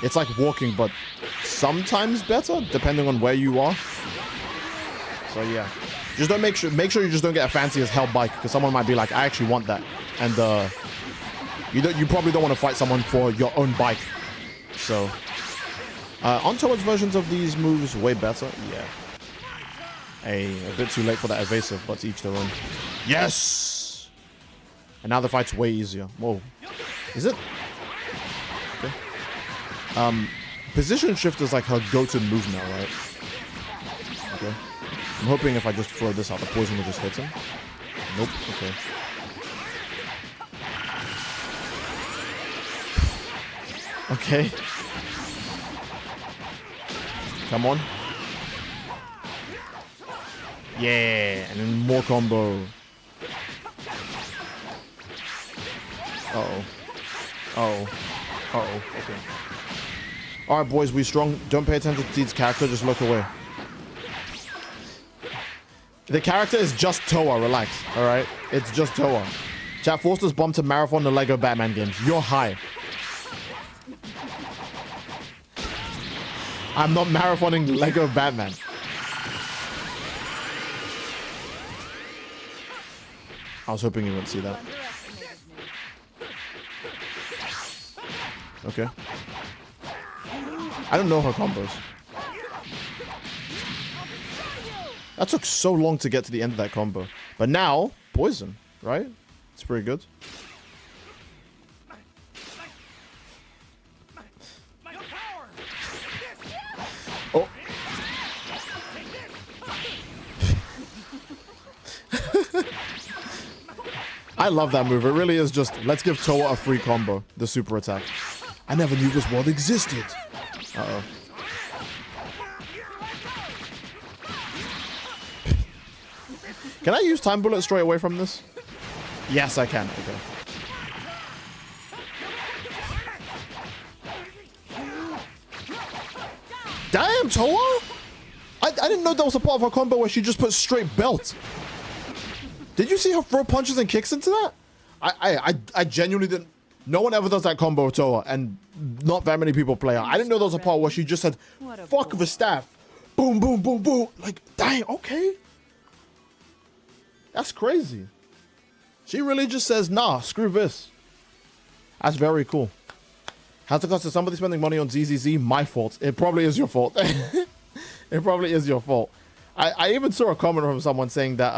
It's like walking, but sometimes better, depending on where you are. So yeah, just don't make sure you just don't get a fancy as hell bike, because someone might be like, I actually want that, and you probably don't want to fight someone for your own bike. So on towards versions of these moves way better. Yeah. A bit too late for that evasive, but to each their own. Yes! And now the fight's way easier. Whoa. Is it? Okay. Position shift is like her go-to move now, right? Okay. I'm hoping if I just throw this out, the poison will just hit him. Nope. Okay. Okay. Come on. Yeah, and then more combo. Uh-oh. Uh-oh. Uh-oh. Okay. Alright, boys, we strong. Don't pay attention to Deed's character, just look away. The character is just Toa, relax. Alright? It's just Toa. Chat forced us bomb to marathon the Lego Batman games. You're high. I'm not marathoning Lego Batman. I was hoping you wouldn't see that. Okay. I don't know her combos. That took so long to get to the end of that combo. But now, poison, right? It's pretty good. Oh. I love that move. It really is just, let's give Toa a free combo. The super attack. I never knew this world existed. Uh-oh. Can I use Time Bullet straight away from this? Yes, I can. Okay. Damn, Toa! I didn't know that was a part of her combo where she just put straight belt. Did you see her throw punches and kicks into that? I genuinely didn't. No one ever does that combo with Toa, and not that many people play her. I didn't know there was a part where she just said, fuck the staff. Boom, boom, boom, boom. Like, dang, okay. That's crazy. She really just says, nah, screw this. That's very cool. How's it cost to somebody spending money on ZZZ? My fault. It probably is your fault. It probably is your fault. I even saw a comment from someone saying that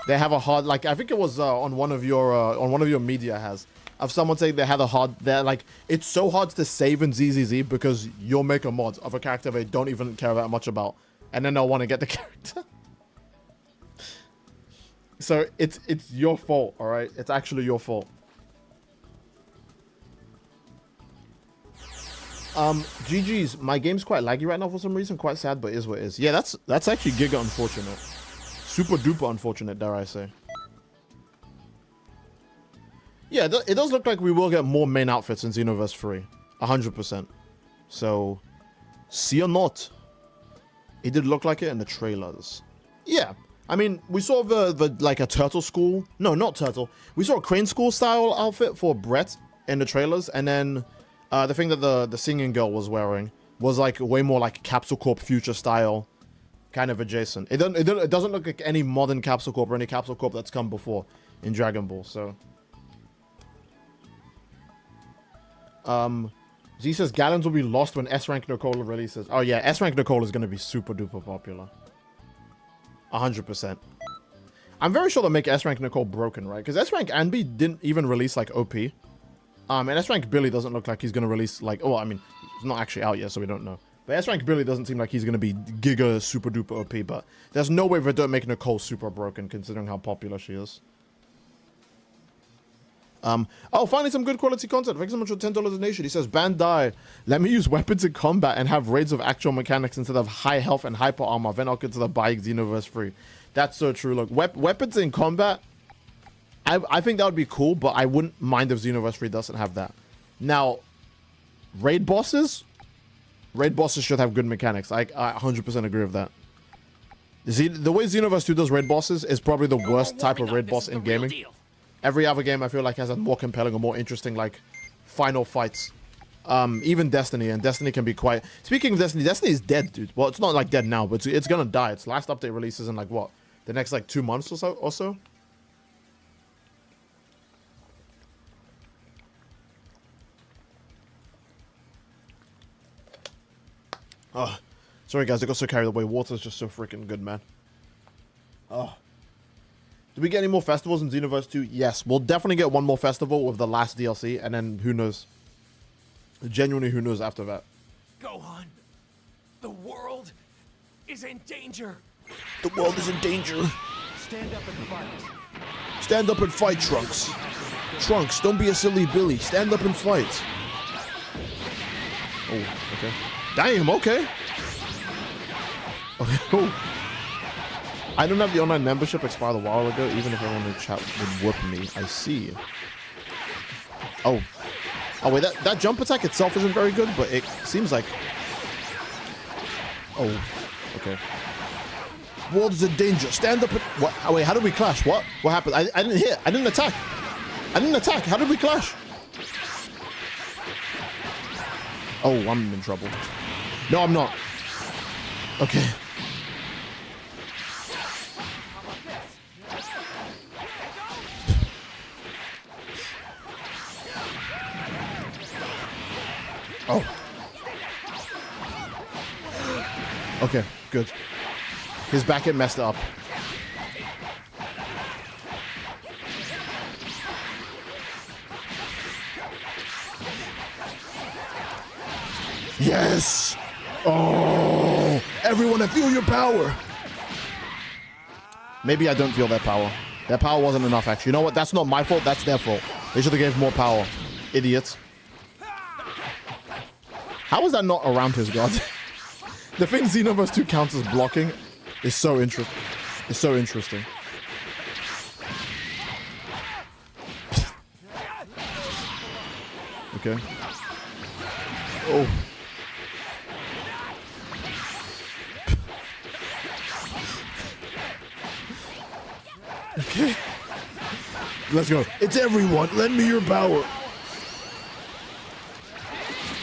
they have a hard, like, I think it was on one of your media has, of someone saying they had a hard, they're like, it's so hard to save in ZZZ because you'll make a mod of a character they don't even care that much about, and then they'll want to get the character. So it's your fault, all right? It's actually your fault. GG's, my game's quite laggy right now for some reason. Quite sad, but is what it is. Yeah, that's actually giga unfortunate. Super duper unfortunate, dare I say. Yeah, it does look like we will get more main outfits in Xenoverse 3. 100%. So, see or not. It did look like it in the trailers. Yeah. I mean, we saw the like a turtle school. No, not turtle. We saw a crane school style outfit for Brett in the trailers, and then the thing that the singing girl was wearing was like way more like Capsule Corp future style, kind of adjacent. It doesn't look like any modern Capsule Corp or any Capsule Corp that's come before in Dragon Ball. So, Z says Gallons will be lost when S rank Nicole releases. Oh yeah, S rank Nicole is going to be super duper popular. 100%. I'm very sure they'll make S rank Nicole broken, right? Because S rank Anby didn't even release like OP. And S rank Billy doesn't look like he's gonna release like, oh, I mean, it's not actually out yet, so we don't know. But S rank Billy doesn't seem like he's gonna be giga super duper OP. But there's no way they don't make Nicole super broken considering how popular she is. Oh, finally some good quality content. Thanks so much for $10 donation. He says, Bandai, let me use weapons in combat and have raids of actual mechanics instead of high health and hyper armor. Then I'll consider buying Xenoverse 3. That's so true. Look, weapons in combat, I think that would be cool, but I wouldn't mind if Xenoverse 3 doesn't have that. Now, raid bosses should have good mechanics. I 100% agree with that. The way Xenoverse 2 does raid bosses is probably the worst type of raid boss in gaming. Every other game I feel like has a more compelling or more interesting like final fights. Even Destiny, and Destiny can be quite... Speaking of Destiny, Destiny is dead, dude. Well, it's not like dead now, but it's gonna die. Its last update releases in like what? The next like 2 months or so? Oh, sorry guys, I got so carried away. Water's just so freaking good, man. Oh. Do we get any more festivals in Xenoverse 2? Yes, we'll definitely get one more festival with the last DLC, and then who knows? Genuinely, who knows after that? Go on. The world is in danger. The world is in danger. Stand up and fight. Stand up and fight, Trunks. Trunks, don't be a silly Billy. Stand up and fight. Oh, okay. Damn, okay. Okay, oh. I don't have the online membership expired a while ago, even if everyone in the chat would whoop me. I see. Oh. Oh, wait, that jump attack itself isn't very good, but it seems like... Oh, okay. World is in danger. Stand up and... What? Oh, wait, how did we clash? What? What happened? I didn't hit. I didn't attack. I didn't attack. How did we clash? Oh, I'm in trouble. No, I'm not. Okay. Oh. Okay, good. His back hit messed up. Yes! Oh! Everyone, I feel your power! Maybe I don't feel that power. That power wasn't enough, actually. You know what? That's not my fault. That's their fault. They should have gave more power. Idiots. How is that not around his guard? The thing Xenoverse 2 counts as blocking is so interesting. It's so interesting. Okay. Oh. Okay. Let's go. It's everyone. Lend me your power.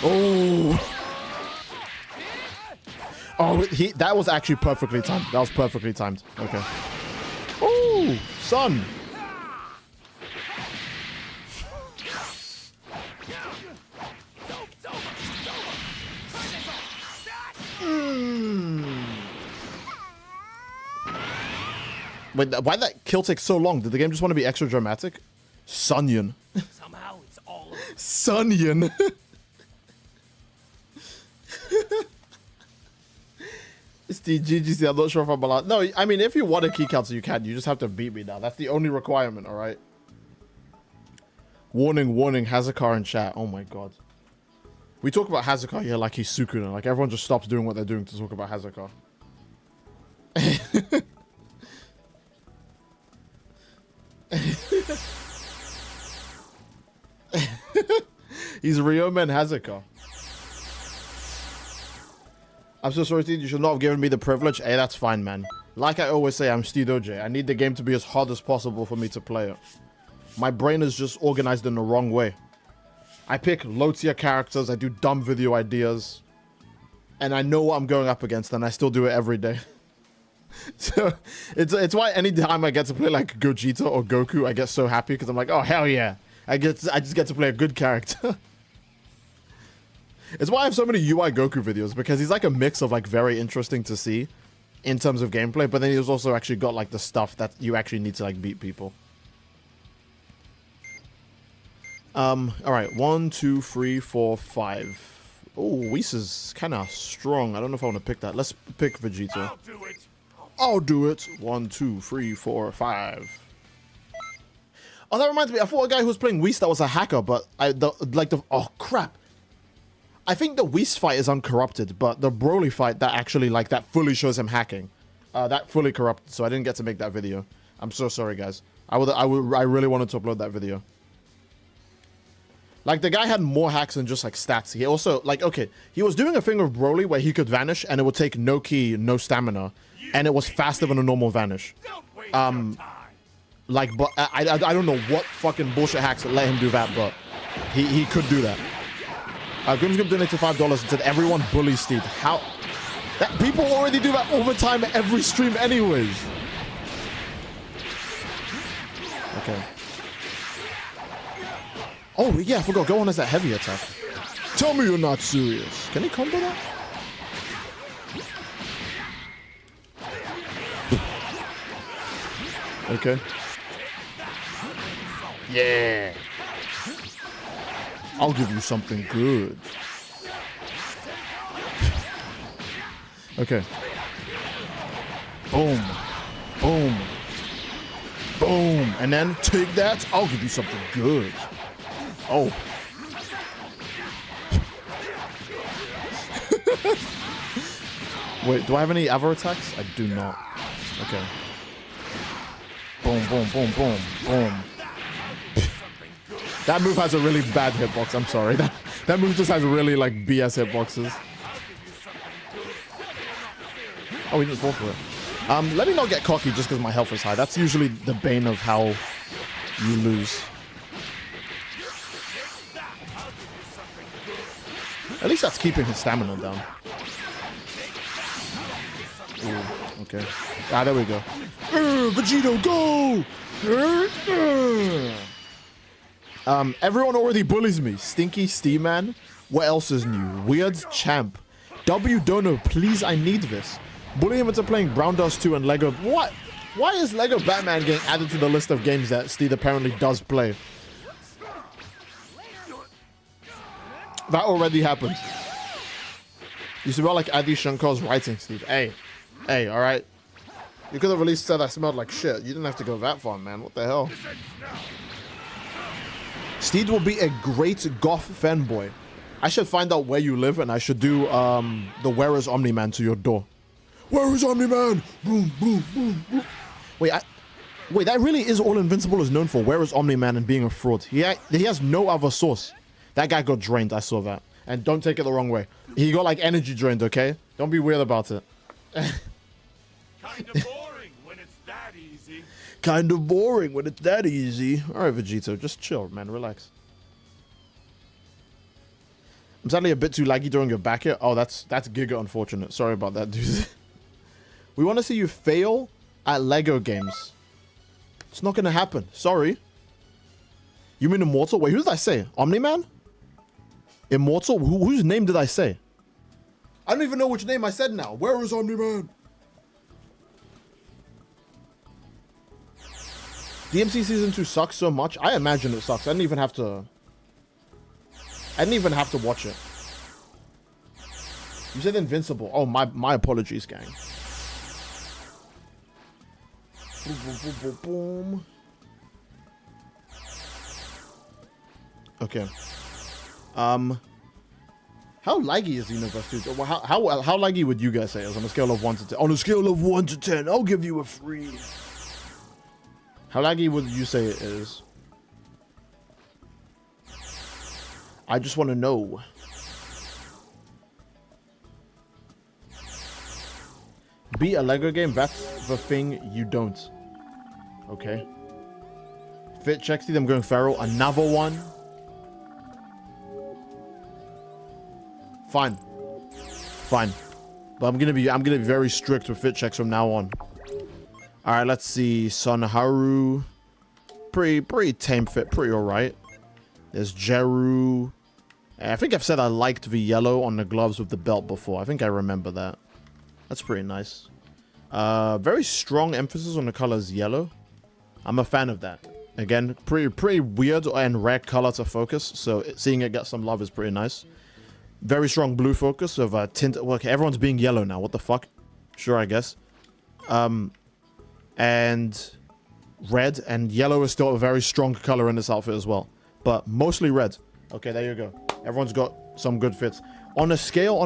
Oh. Oh, that was actually perfectly timed. That was perfectly timed. Okay. Oh, son. Wait, why'd that kill take so long? Did the game just want to be extra dramatic? Sunyon. Somehow it's all Sunyon. It's the GGC. I'm not sure if I'm allowed. No, I mean, if you want a key counter, you can. You just have to beat me now. That's the only requirement, all right? Warning, warning. Hazakar in chat. Oh, my God. We talk about Hazakar here like he's Sukuna. Like, everyone just stops doing what they're doing to talk about Hazakar. He's Ryomen Hazakar. I'm so sorry, Steve. You should not have given me the privilege. Hey, that's fine, man. Like I always say, I'm Steve OJ. I need the game to be as hard as possible for me to play it. My brain is just organized in the wrong way. I pick low-tier characters. I do dumb video ideas. And I know what I'm going up against, and I still do it every day. So, it's why any time I get to play, like, Gogeta or Goku, I get so happy, because I'm like, oh, hell yeah. I just get to play a good character. It's why I have so many UI Goku videos, because he's like a mix of like very interesting to see in terms of gameplay, but then he's also actually got like the stuff that you actually need to like beat people. All right, 1, 2, 3, 4, 5. Oh, Whis is kind of strong. I don't know if I want to pick that. Let's pick Vegeta. I'll do it. I'll do it. 1, 2, 3, 4, 5. Oh, that reminds me. I thought a guy who was playing Whis that was a hacker, but oh crap. I think the Whis fight is uncorrupted, but the Broly fight that actually like that fully shows him hacking, that fully corrupted. So I didn't get to make that video. I'm so sorry, guys. I really wanted to upload that video. Like the guy had more hacks than just like stats. He also like okay, he was doing a thing with Broly where he could vanish and it would take no ki, no stamina, and it was faster than a normal vanish. Like, but I don't know what fucking bullshit hacks that let him do that, but he could do that. Grimsgrim donated $5 and said, everyone bullies Steve. How? That people already do that all the time at every stream anyways. Okay. Oh, yeah, I forgot. Gohan has that heavy attack. Tell me you're not serious. Can he combo that? Okay. Yeah. I'll give you something good. Okay. Boom. Boom. Boom. And then take that. I'll give you something good. Oh. Wait, do I have any other attacks? I do not. Okay. Boom, boom, boom, boom, boom. That move has a really bad hitbox. I'm sorry. That move just has really like BS hitboxes. Oh, we didn't fall for it. Let me not get cocky just because my health is high. That's usually the bane of how you lose. At least that's keeping his stamina down. Ooh, okay. Ah, there we go. Vegito, go! Everyone already bullies me. Stinky Steeman. What else is new? Weird Champ. W Dono, please, I need this. Bully him into playing Brown Dust 2 and Lego. What? Why is Lego Batman getting added to the list of games that Steve apparently does play? That already happened. You smell like Adi Shankar's writing, Steve. Hey, alright? You could have at least said I smelled like shit. You didn't have to go that far, man. What the hell? Steed will be a great goth fanboy. I should find out where you live and I should do the Where is Omni-Man to your door. Where is Omni-Man? Boom, boom, boom, boom. Wait, that really is all Invincible is known for. Where is Omni-Man and being a fraud? He has no other source. That guy got drained. I saw that. And don't take it the wrong way. He got like energy drained, okay? Don't be weird about it. Kind of boring when it's that easy. Kind of boring when it's that easy. All right, Vegito, just chill, man. Relax. I'm sadly a bit too laggy during your back here. Oh, that's giga unfortunate. Sorry about that, dude. We want to see you fail at Lego games. It's not going to happen. Sorry. You mean Immortal? Wait, who did I say? Omni-Man? Immortal? Whose name did I say? I don't even know which name I said now. Where is Omni-Man? DMC Season 2 sucks so much. I imagine it sucks. I didn't even have to watch it. You said Invincible. Oh, my apologies, gang. Boom, boom, boom, boom, boom. Okay. How laggy is Xenoverse 2? How laggy would you guys say it is on a scale of 1 to 10? On a scale of 1 to 10, I'll give you a 3. How laggy would you say it is? I just want to know. Be a Lego game, that's the thing you don't. Okay. Fit checks, see them going feral. Another one. Fine. Fine. But I'm gonna be very strict with fit checks from now on. Alright, let's see. Sonharu. Pretty tame fit, pretty alright. There's Jeru. I think I've said I liked the yellow on the gloves with the belt before. I think I remember that. That's pretty nice. Very strong emphasis on the colors yellow. I'm a fan of that. Again, pretty weird and rare color to focus, so seeing it get some love is pretty nice. Very strong blue focus of tint. Well, okay, everyone's being yellow now. What the fuck? Sure, I guess. And red and yellow is still a very strong color in this outfit as well, but mostly red. Okay, there you go. Everyone's got some good fits. On a scale.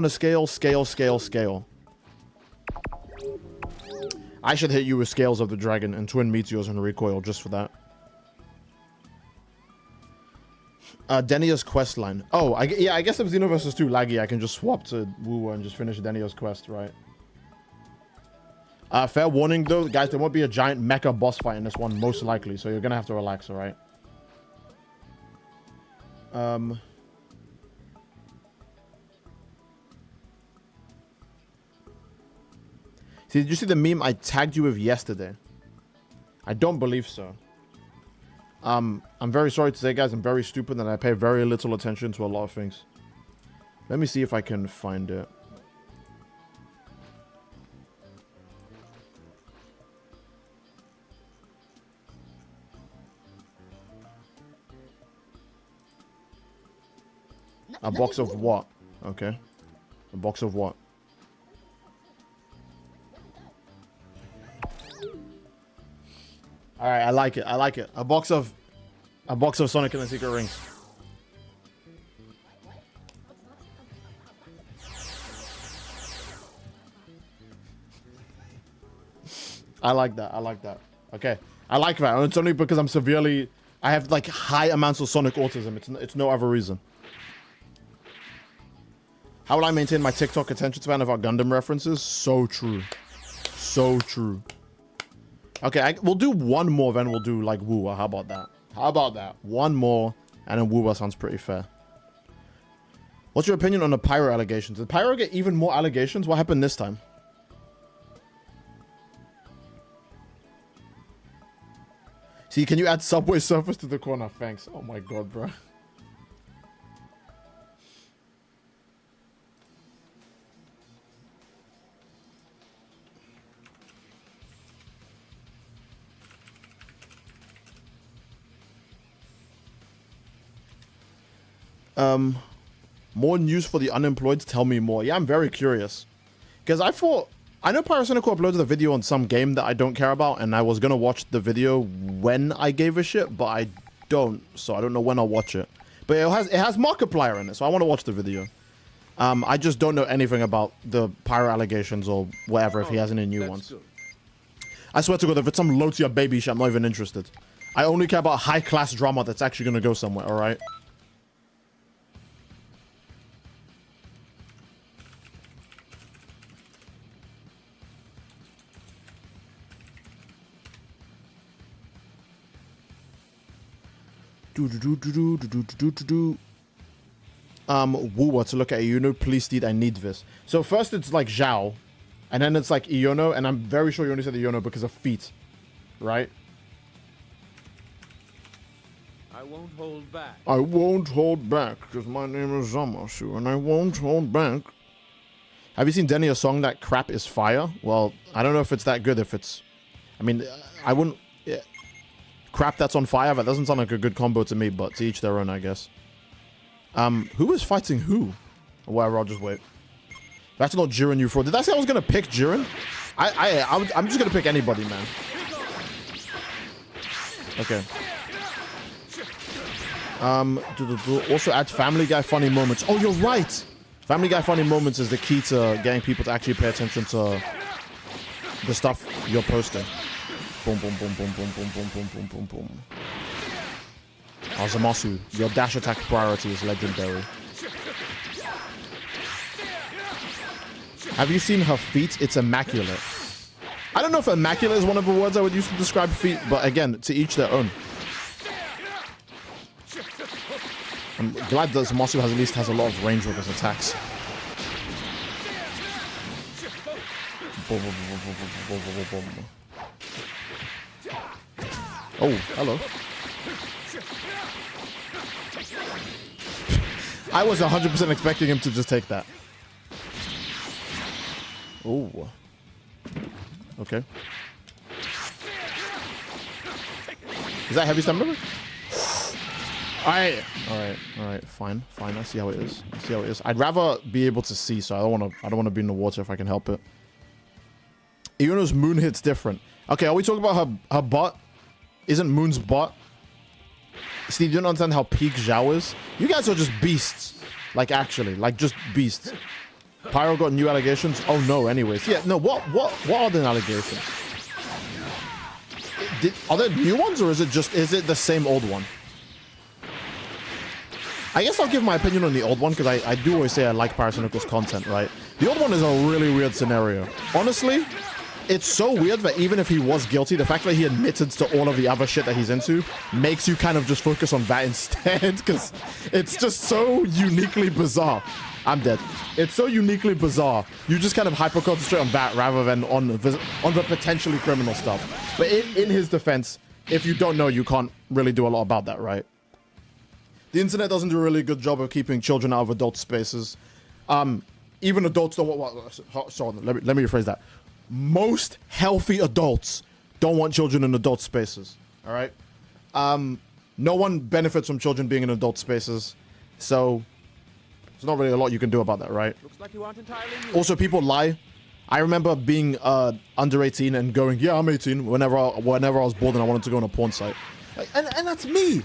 I should hit you with Scales of the Dragon and Twin Meteors and Recoil just for that. Denia's quest line. Oh, I guess if Xenoverse is too laggy, I can just swap to WuWa and just finish Denia's quest, right? Fair warning though, guys, there won't be a giant mecha boss fight in this one, most likely, so you're gonna have to relax, alright? See, did you see the meme I tagged you with yesterday? I don't believe so. I'm very sorry to say, guys, I'm very stupid and I pay very little attention to a lot of things. Let me see if I can find it. A box of what? Okay. A box of what? Alright, I like it. I like it. A box of Sonic and the Secret Rings. I like that. I like that. Okay. I like that. It's only because I have like high amounts of Sonic autism. It's no other reason. How will I maintain my TikTok attention span about Gundam references? So true. So true. Okay, we'll do one more, then we'll do like WuWa. How about that? How about that? One more, and then WuWa sounds pretty fair. What's your opinion on the Pyro allegations? Did Pyro get even more allegations? What happened this time? See, can you add Subway Surfers to the corner? Thanks. Oh my god, bro. More news for the unemployed. Tell me more. Yeah, I'm very curious. Because I know Pyrocynical uploaded a video on some game that I don't care about, and I was gonna watch the video when I gave a shit, but I don't, so I don't know when I'll watch it. But it has Markiplier in it, so I want to watch the video. I just don't know anything about the Pyro allegations or whatever, if he has any new ones. Good. I swear to God, if it's some low-tier baby shit, I'm not even interested. I only care about high-class drama that's actually gonna go somewhere, alright? WuWa to look at Iono. Please, Steed, I need this. So first it's like Zhao, and then it's like Iono, and I'm very sure you only said Iono because of feet, right? I won't hold back. I won't hold back because my name is Zamasu, and I won't hold back. Have you seen Denny a song that crap is fire? Well, I don't know if it's that good. If it's, I mean, I wouldn't. Yeah. Crap that's on fire. That doesn't sound like a good combo to me, but to each their own, I guess. Who is fighting who? Or whatever. I'll just wait. That's not Jiren, you fraud. Did I say I was gonna pick Jiren? I'm just gonna pick anybody, man. Okay. Also add Family Guy funny moments. Oh, you're right. Family Guy funny moments is the key to getting people to actually pay attention to the stuff you're posting. Boom, boom, boom, boom, boom, boom, boom, boom, boom, boom, boom. Azamasu, your dash attack priority is legendary. Have you seen her feet? It's immaculate. I don't know if immaculate is one of the words I would use to describe feet, but again, to each their own. I'm glad that Zamasu at least has a lot of range with his attacks. Oh, hello. I was 100% expecting him to just take that. Oh. Okay. Is that heavy stamina? Alright, fine. I see how it is. I'd rather be able to see, so I don't wanna be in the water if I can help it. Iono's moon hit's different. Okay, are we talking about her butt? Isn't Moon's butt? Steve, you don't understand how peak Zhao is? You guys are just beasts. Like, actually. Like, just beasts. Pyro got new allegations? Oh, no, anyways. Yeah, no, what are the allegations? Are there new ones, or is it the same old one? I guess I'll give my opinion on the old one, because I do always say I like Pyrocynical's content, right? The old one is a really weird scenario. Honestly, it's so weird that even if he was guilty, the fact that he admitted to all of the other shit that he's into makes you kind of just focus on that instead, because it's just so uniquely bizarre. I'm dead. It's so uniquely bizarre. You just kind of hyper-concentrate on that rather than on the potentially criminal stuff. But in his defense, if you don't know, you can't really do a lot about that, right? The internet doesn't do a really good job of keeping children out of adult spaces. Even adults don't want... Sorry, let me rephrase that. Most healthy adults don't want children in adult spaces, all right? No one benefits from children being in adult spaces, so there's not really a lot you can do about that, right? Looks like you aren't entirely new. Also, people lie. I remember being under 18 and going, yeah, I'm 18, whenever I was bored and I wanted to go on a porn site. Like, and that's me.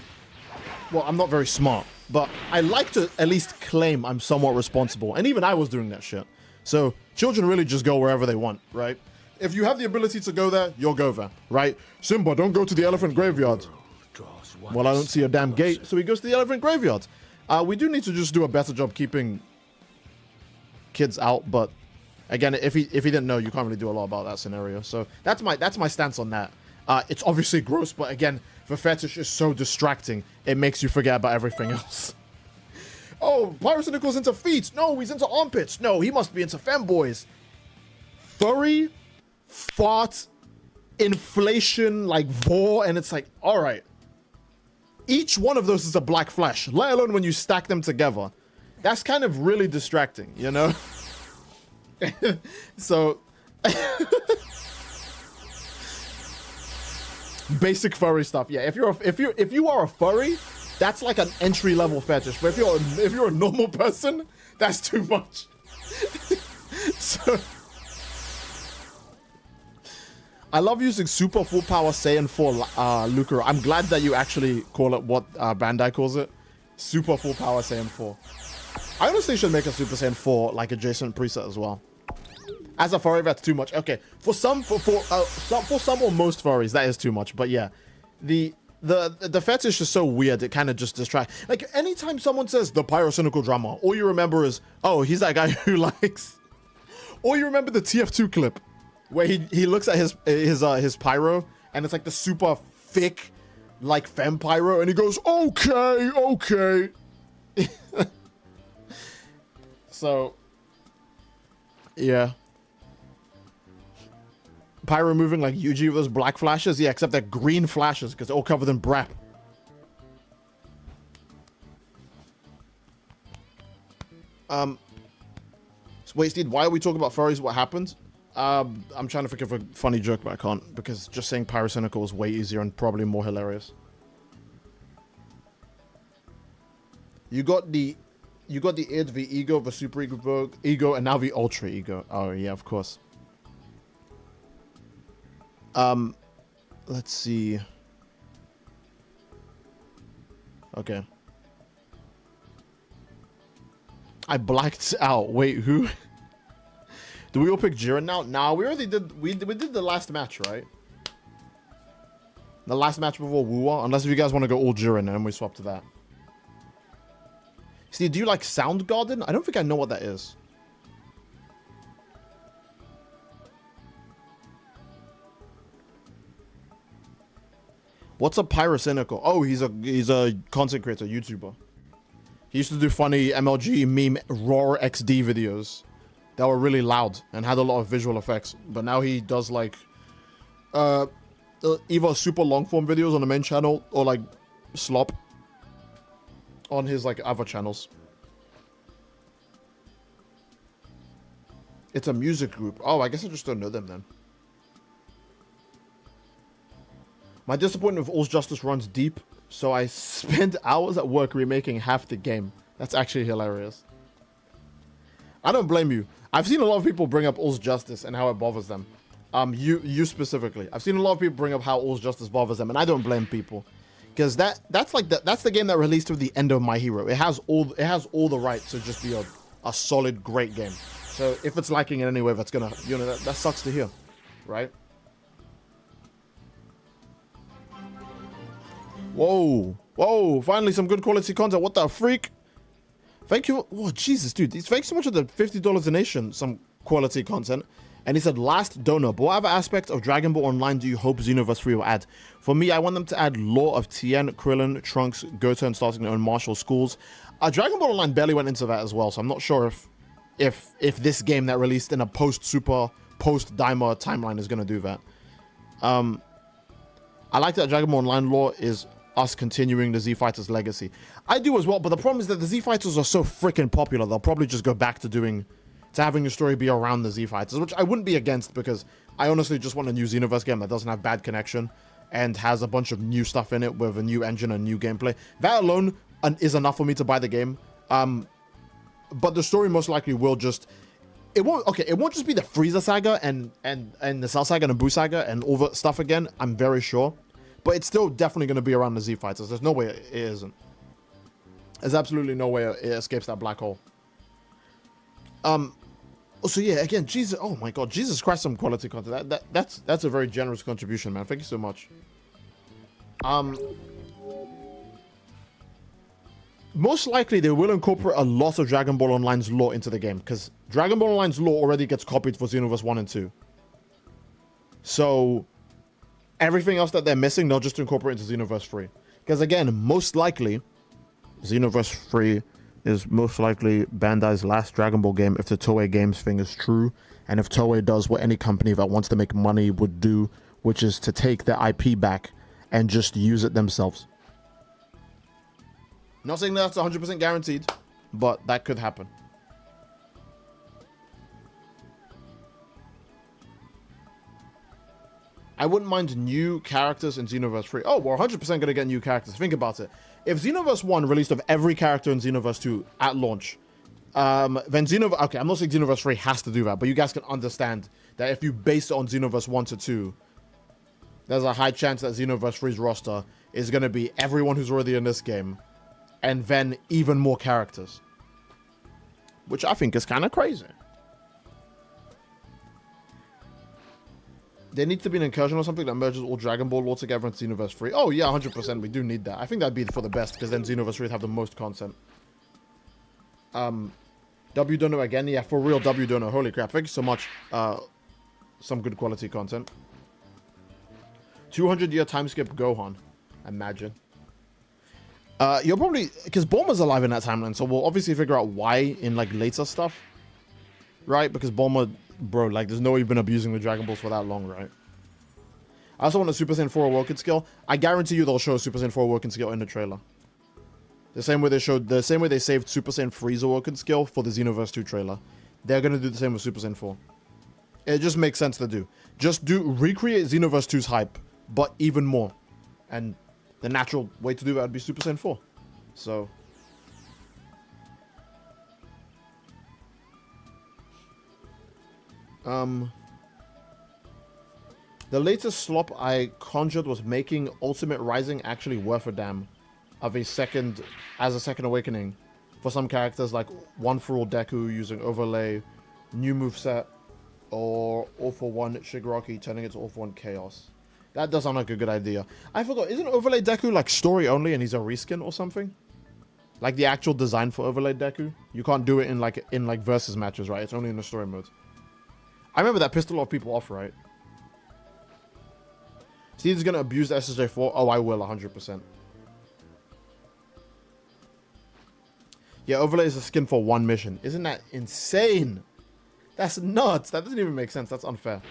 Well, I'm not very smart, but I like to at least claim I'm somewhat responsible, and even I was doing that shit. So children really just go wherever they want, right? If you have the ability to go there, you'll go there, right? Simba, don't go to the elephant graveyard. Well, I don't see a damn gate, so he goes to the elephant graveyard. We do need to just do a better job keeping kids out, but again, if he didn't know, you can't really do a lot about that scenario. So that's my stance on that. It's obviously gross, but again, the fetish is so distracting, it makes you forget about everything else. Oh, Pyrocynical's into feet. No, he's into armpits. No, he must be into femboys. Furry, fart, inflation, like vor, and it's like, all right. Each one of those is a black flash, let alone when you stack them together. That's kind of really distracting, you know? So... basic furry stuff. Yeah, if you are a furry, that's like an entry-level fetish. But if you're a normal person, that's too much. So I love using super full power Saiyan 4 Lucaro. I'm glad that you actually call it what Bandai calls it. Super full power Saiyan 4. I honestly should make a Super Saiyan 4 like adjacent preset as well. As a furry, that's too much. Okay, for some or most furries, that is too much. But yeah, the fetish is so weird. It kind of just distracts. Like anytime someone says the Pyrocynical drama, all you remember is, oh, he's that guy who likes. Or you remember the TF2 clip where he looks at his pyro and it's like the super thick like femme pyro and he goes, okay. So yeah. Pyro moving like Yuji with those black flashes? Yeah, except they're green flashes because they're all covered in brap. Wait, Steve, why are we talking about furries? What happened? I'm trying to think of a funny joke, but I can't, because just saying pyrocynical is way easier and probably more hilarious. You got the id, the ego, the super ego, and now the ultra ego. Oh yeah, of course. Let's see. Okay. I blacked out. Wait, who? Do we all pick Jiren now? Nah, we already did. We did the last match, right? The last match before WuWa. Unless if you guys want to go all Jiren, and then we swap to that. See, do you like Soundgarden? I don't think I know what that is. What's a pyrocynical? Oh, he's a content creator, YouTuber. He used to do funny MLG meme raw XD videos that were really loud and had a lot of visual effects. But now he does like either super long form videos on the main channel or like slop on his like other channels. It's a music group. Oh, I guess I just don't know them then. My disappointment with All's Justice runs deep, so I spent hours at work remaking half the game. That's actually hilarious. I don't blame you. I've seen a lot of people bring up All's Justice and how it bothers them. You specifically. I've seen a lot of people bring up how All's Justice bothers them, and I don't blame people. Because that's the game that released with the end of My Hero. It has all the right to just be a solid, great game. So if it's lacking in any way, that's gonna, you know, that sucks to hear, right? Whoa, finally some good quality content. What the freak? Thank you. Oh, Jesus, dude. Thanks so much for the $50 donation, some quality content. And he said, last donor, but what other aspect of Dragon Ball Online do you hope Xenoverse 3 will add? For me, I want them to add lore of Tien, Krillin, Trunks, Goten starting their own martial schools. Dragon Ball Online barely went into that as well, so I'm not sure if this game that released in a post-Super, post-Daima timeline is going to do that. I like that Dragon Ball Online lore is us continuing the Z Fighters legacy. I do as well, but the problem is that the Z Fighters are so freaking popular, they'll probably just go back to having the story be around the Z Fighters, which I wouldn't be against, because I honestly just want a new Xenoverse game that doesn't have bad connection and has a bunch of new stuff in it with a new engine and new gameplay. That alone is enough for me to buy the game. But the story most likely will just... It won't just be the Frieza saga and the Cell saga and the Buu saga and all that stuff again, I'm very sure. But it's still definitely going to be around the Z Fighters. There's no way it isn't. There's absolutely no way it escapes that black hole. So yeah, again, Jesus, oh my God, Jesus Christ, some quality content. That's a very generous contribution, man. Thank you so much. Most likely they will incorporate a lot of Dragon Ball Online's lore into the game, because Dragon Ball Online's lore already gets copied for Xenoverse 1 and 2. So everything else that they're missing, they'll just incorporate into Xenoverse 3. Because again, most likely, Xenoverse 3 is most likely Bandai's last Dragon Ball game if the Toei Games thing is true, and if Toei does what any company that wants to make money would do, which is to take their IP back and just use it themselves. Not saying that's 100% guaranteed, but that could happen. I wouldn't mind new characters in Xenoverse 3. Oh, we're 100% going to get new characters. Think about it. If Xenoverse 1 released of every character in Xenoverse 2 at launch, then Xenoverse... Okay, I'm not saying Xenoverse 3 has to do that, but you guys can understand that if you base it on Xenoverse 1 to 2, there's a high chance that Xenoverse 3's roster is going to be everyone who's already in this game, and then even more characters. Which I think is kind of crazy. There needs to be an incursion or something that merges all Dragon Ball lore together in Xenoverse 3. Oh yeah, 100%, we do need that. I think that'd be for the best, because then Xenoverse 3 would have the most content. W Dono again, yeah, for real, W Dono, holy crap, thank you so much. Some good quality content. 200-year time skip Gohan, imagine. You're probably, because Bulma's alive in that timeline, so we'll obviously figure out why in like later stuff, right? Because Bulma, bro, like there's no way you've been abusing the Dragon Balls for that long, right? I also want a Super Saiyan 4 Awoken skill. I guarantee you they'll show a Super Saiyan 4 Awoken skill in the trailer. The same way they saved Super Saiyan Frieza Awoken skill for the Xenoverse 2 trailer. they're going to do the same with Super Saiyan 4. It just makes sense to do. Just recreate Xenoverse 2's hype, but even more. And the natural way to do that would be Super Saiyan 4. So... the latest slop I conjured was making Ultimate Rising actually worth a damn as a second awakening for some characters like One for All Deku using overlay, new moveset, or All for One Shigaraki turning it to All for One Chaos. That does sound like a good idea. I forgot, isn't overlay Deku like story only and he's a reskin or something? Like the actual design for overlay Deku? You can't do it in like versus matches, right? It's only in the story mode. I remember that pissed a lot of people off, right? Steve's gonna abuse the SSJ4. Oh, I will, 100%. Yeah, overlay is a skin for one mission. Isn't that insane? That's nuts. That doesn't even make sense. That's unfair.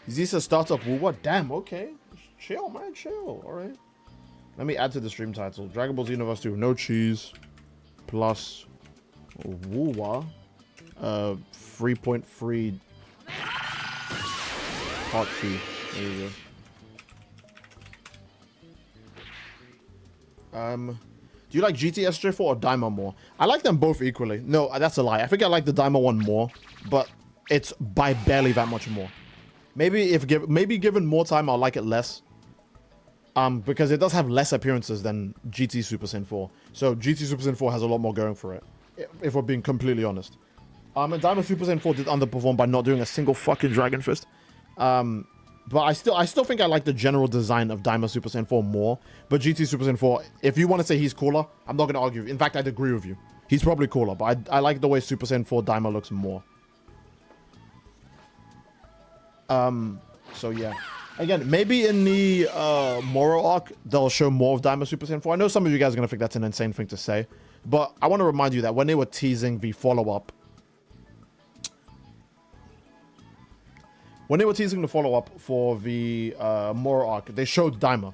Zisa startup WuWa. Damn, okay. Chill, man, chill. Alright. Let me add to the stream title. Dragon Ball Xenoverse 2. No cheese. Plus WuWa. 3.3 Part 2. There you go. Do you like GT SJ4 or Daima more? I like them both equally. No, that's a lie. I think I like the Daima one more, but it's by barely that much more. Maybe given more time, I'll like it less. Because it does have less appearances than GT Super Saiyan 4. So GT Super Saiyan 4 has a lot more going for it, if we're being completely honest. And Daima Super Saiyan 4 did underperform by not doing a single fucking Dragon Fist. But I still think I like the general design of Daima Super Saiyan 4 more. But GT Super Saiyan 4, if you want to say he's cooler, I'm not going to argue. In fact, I'd agree with you. He's probably cooler, but I like the way Super Saiyan 4 Daima looks more. So yeah. Again, maybe in the Moro arc, they'll show more of Daima Super Saiyan 4. I know some of you guys are going to think that's an insane thing to say. But I want to remind you that when they were teasing the follow-up, for the Moro arc, they showed Daima,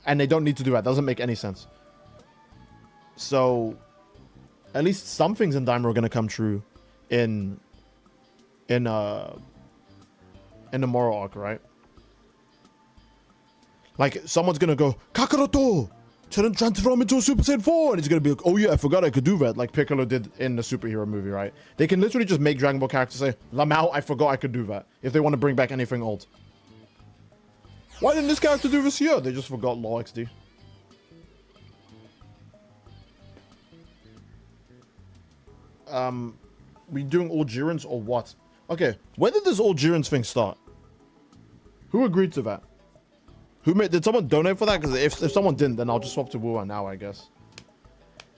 and they don't need to do that. It doesn't make any sense. So, at least some things in Daima are going to come true in the Moro arc, right? Like, someone's going to go, Kakaroto! Transform into a Super Saiyan 4! And he's going to be like, oh yeah, I forgot I could do that, like Piccolo did in the superhero movie, right? They can literally just make Dragon Ball characters say, Lamau, I forgot I could do that, if they want to bring back anything old. Why didn't this character do this here? They just forgot Law XD. We doing all Jirans or what? Okay, when did this all Jirans thing start? Who agreed to that? Did someone donate for that? Because if someone didn't, then I'll just swap to WuWa now, I guess.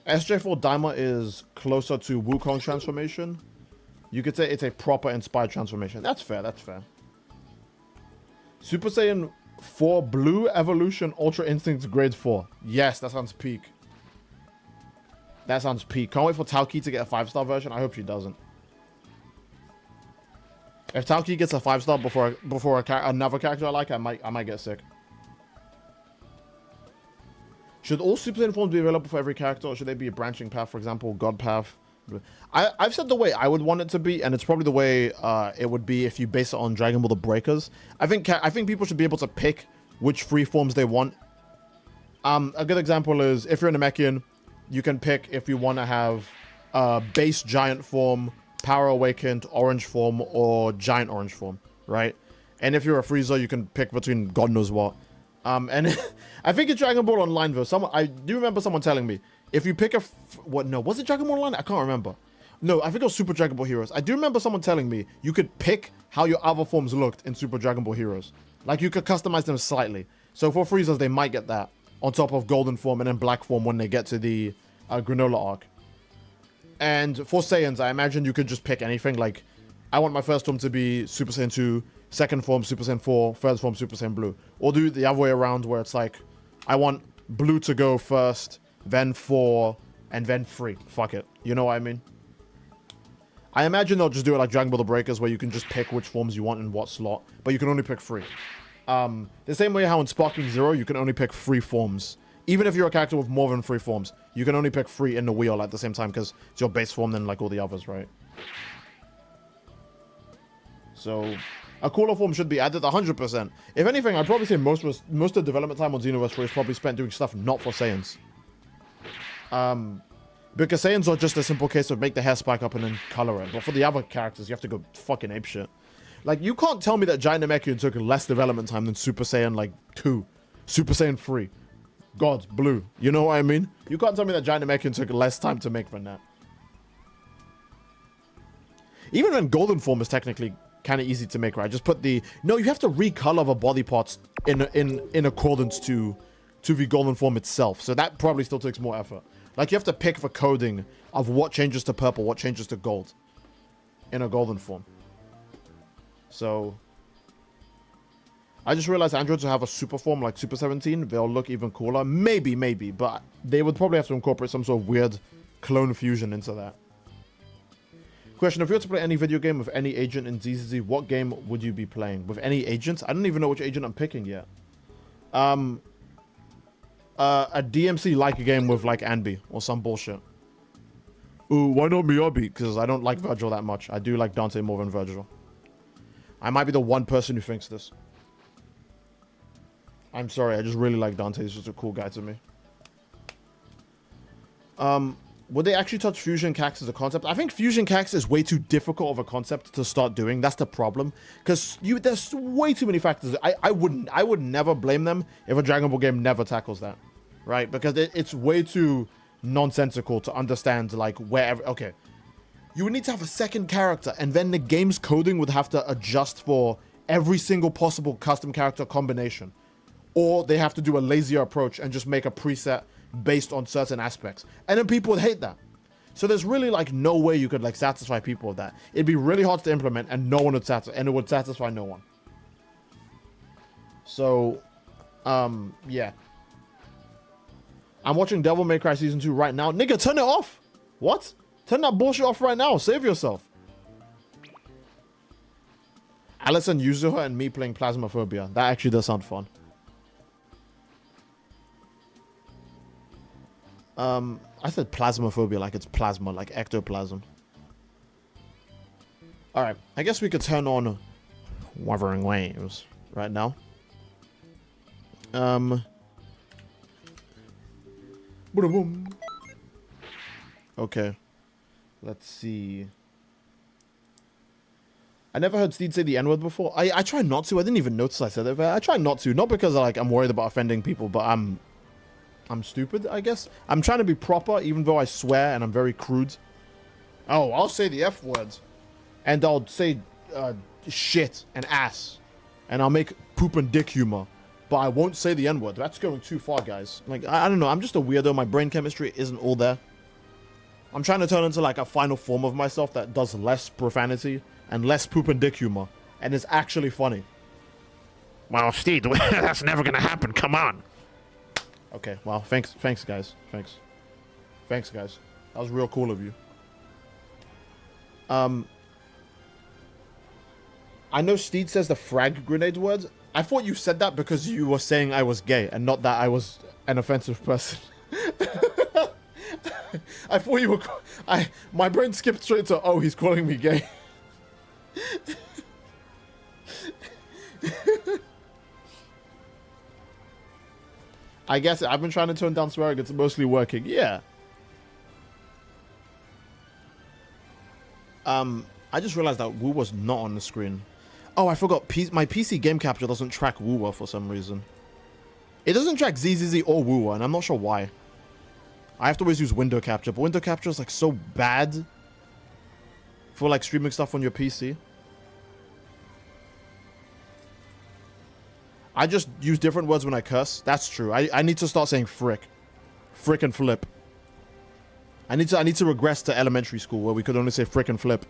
SJ4 Daima is closer to Wukong's transformation. You could say it's a proper inspired transformation. That's fair, that's fair. Super Saiyan 4 Blue Evolution Ultra Instinct Grade 4. Yes, that sounds peak. That sounds peak. Can't wait for Taoki to get a 5-star version. I hope she doesn't. If Taoki gets a 5-star before another character I like, I might get sick. Should all Super Saiyan forms be available for every character, or should they be a branching path, for example, God Path? I've said the way I would want it to be, and it's probably the way it would be if you base it on Dragon Ball The Breakers. I think people should be able to pick which free forms they want. A good example is, if you're a Namekian, you can pick if you want to have base giant form, power awakened orange form, or giant orange form, right? And if you're a Frieza, you can pick between God knows what. And I think it's Dragon Ball Online though. I do remember someone telling me, if you pick was it Dragon Ball Online? I can't remember. No, I think it was Super Dragon Ball Heroes. I do remember someone telling me you could pick how your other forms looked in Super Dragon Ball Heroes. Like, you could customize them slightly. So for Friezas, they might get that on top of Golden form and then Black form when they get to the Granola arc. And for Saiyans, I imagine you could just pick anything. Like, I want my first form to be Super Saiyan 2, second form Super Saiyan 4, third form Super Saiyan Blue. Or do the other way around where it's like, I want Blue to go first, then 4, and then 3. Fuck it. You know what I mean? I imagine they'll just do it like Dragon Ball The Breakers, where you can just pick which forms you want in what slot, but you can only pick 3. The same way how in Sparking Zero, you can only pick 3 forms. Even if you're a character with more than 3 forms, you can only pick 3 in the wheel at the same time, because it's your base form than like all the others, right? So a cooler form should be added 100%. If anything, I'd probably say most of the development time on Xenoverse 3 is probably spent doing stuff not for Saiyans. Because Saiyans are just a simple case of make the hair spike up and then color it. But for the other characters, you have to go fucking apeshit. Like, you can't tell me that Giant Namekian took less development time than Super Saiyan, like, 2. Super Saiyan 3. God, Blue. You know what I mean? You can't tell me that Giant Namekian took less time to make than that. Even when Golden Form is technically kind of easy to make, right? Just put the... No, you have to recolor the body parts in accordance to the Golden Form itself. So that probably still takes more effort. Like, you have to pick the coding of what changes to purple, what changes to gold in a Golden Form. So, I just realized androids will have a super form like Super 17. They'll look even cooler. Maybe, but they would probably have to incorporate some sort of weird clone fusion into that. Question, if you were to play any video game with any agent in ZZZ, what game would you be playing? With any agents? I don't even know which agent I'm picking yet. A DMC-like game with like Anby or some bullshit. Ooh, why not Miyabi? Because I don't like Virgil that much. I do like Dante more than Virgil. I might be the one person who thinks this. I'm sorry, I just really like Dante. He's just a cool guy to me. Would they actually touch Fusion Cax as a concept? I think Fusion Cax is way too difficult of a concept to start doing. That's the problem. Because there's way too many factors. I would never blame them if a Dragon Ball game never tackles that. Right? Because it's way too nonsensical to understand, like, wherever... Okay. You would need to have a second character, and then the game's coding would have to adjust for every single possible custom character combination. Or they have to do a lazier approach and just make a preset based on certain aspects. And then people would hate that. So there's really, like, no way you could, like, satisfy people with that. It'd be really hard to implement, and no one would satisfy, and it would satisfy no one. So, yeah. I'm watching Devil May Cry Season 2 right now. Nigga, turn it off! What? Turn that bullshit off right now. Save yourself. Alison Yuzuha and me playing Plasmaphobia. That actually does sound fun. I said Plasmaphobia like it's plasma, like ectoplasm. Alright, I guess we could turn on Wuthering Waves right now. Okay. Let's see. I never heard Steed say the N-word before. I try not to. I didn't even notice I said it. I try not to. Not because I'm worried about offending people, but I'm stupid, I guess. I'm trying to be proper, even though I swear and I'm very crude. Oh, I'll say the F words. And I'll say shit and ass. And I'll make poop and dick humor. But I won't say the N-word. That's going too far, guys. Like, I don't know. I'm just a weirdo. My brain chemistry isn't all there. I'm trying to turn into like a final form of myself that does less profanity and less poop and dick humor. And is actually funny. Well, Steve, that's never gonna happen. Come on. Okay, well, thanks guys. Thanks, guys. That was real cool of you. I know Steed says the frag grenade words. I thought you said that because you were saying I was gay and not that I was an offensive person. I thought you were... my brain skipped straight to, oh, he's calling me gay. I guess I've been trying to tone down swearing. It's mostly working. Yeah. I just realized that WuWa was not on the screen. Oh, I forgot. My PC game capture doesn't track WuWa for some reason. It doesn't track ZZZ or WuWa, and I'm not sure why. I have to always use window capture, but window capture is like so bad for like streaming stuff on your PC. I just use different words when I curse. That's true. I need to start saying frick. Frick and flip. I need to regress to elementary school where we could only say frick and flip.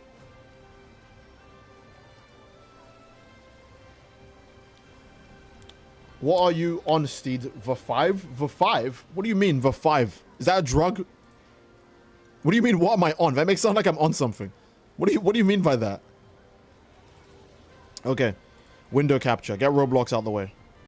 What are you on, Steed? The 5? The 5? What do you mean, the 5? Is that a drug? What do you mean, what am I on? That makes it sound like I'm on something. What do you mean by that? Okay. Window capture. Get Roblox out the way.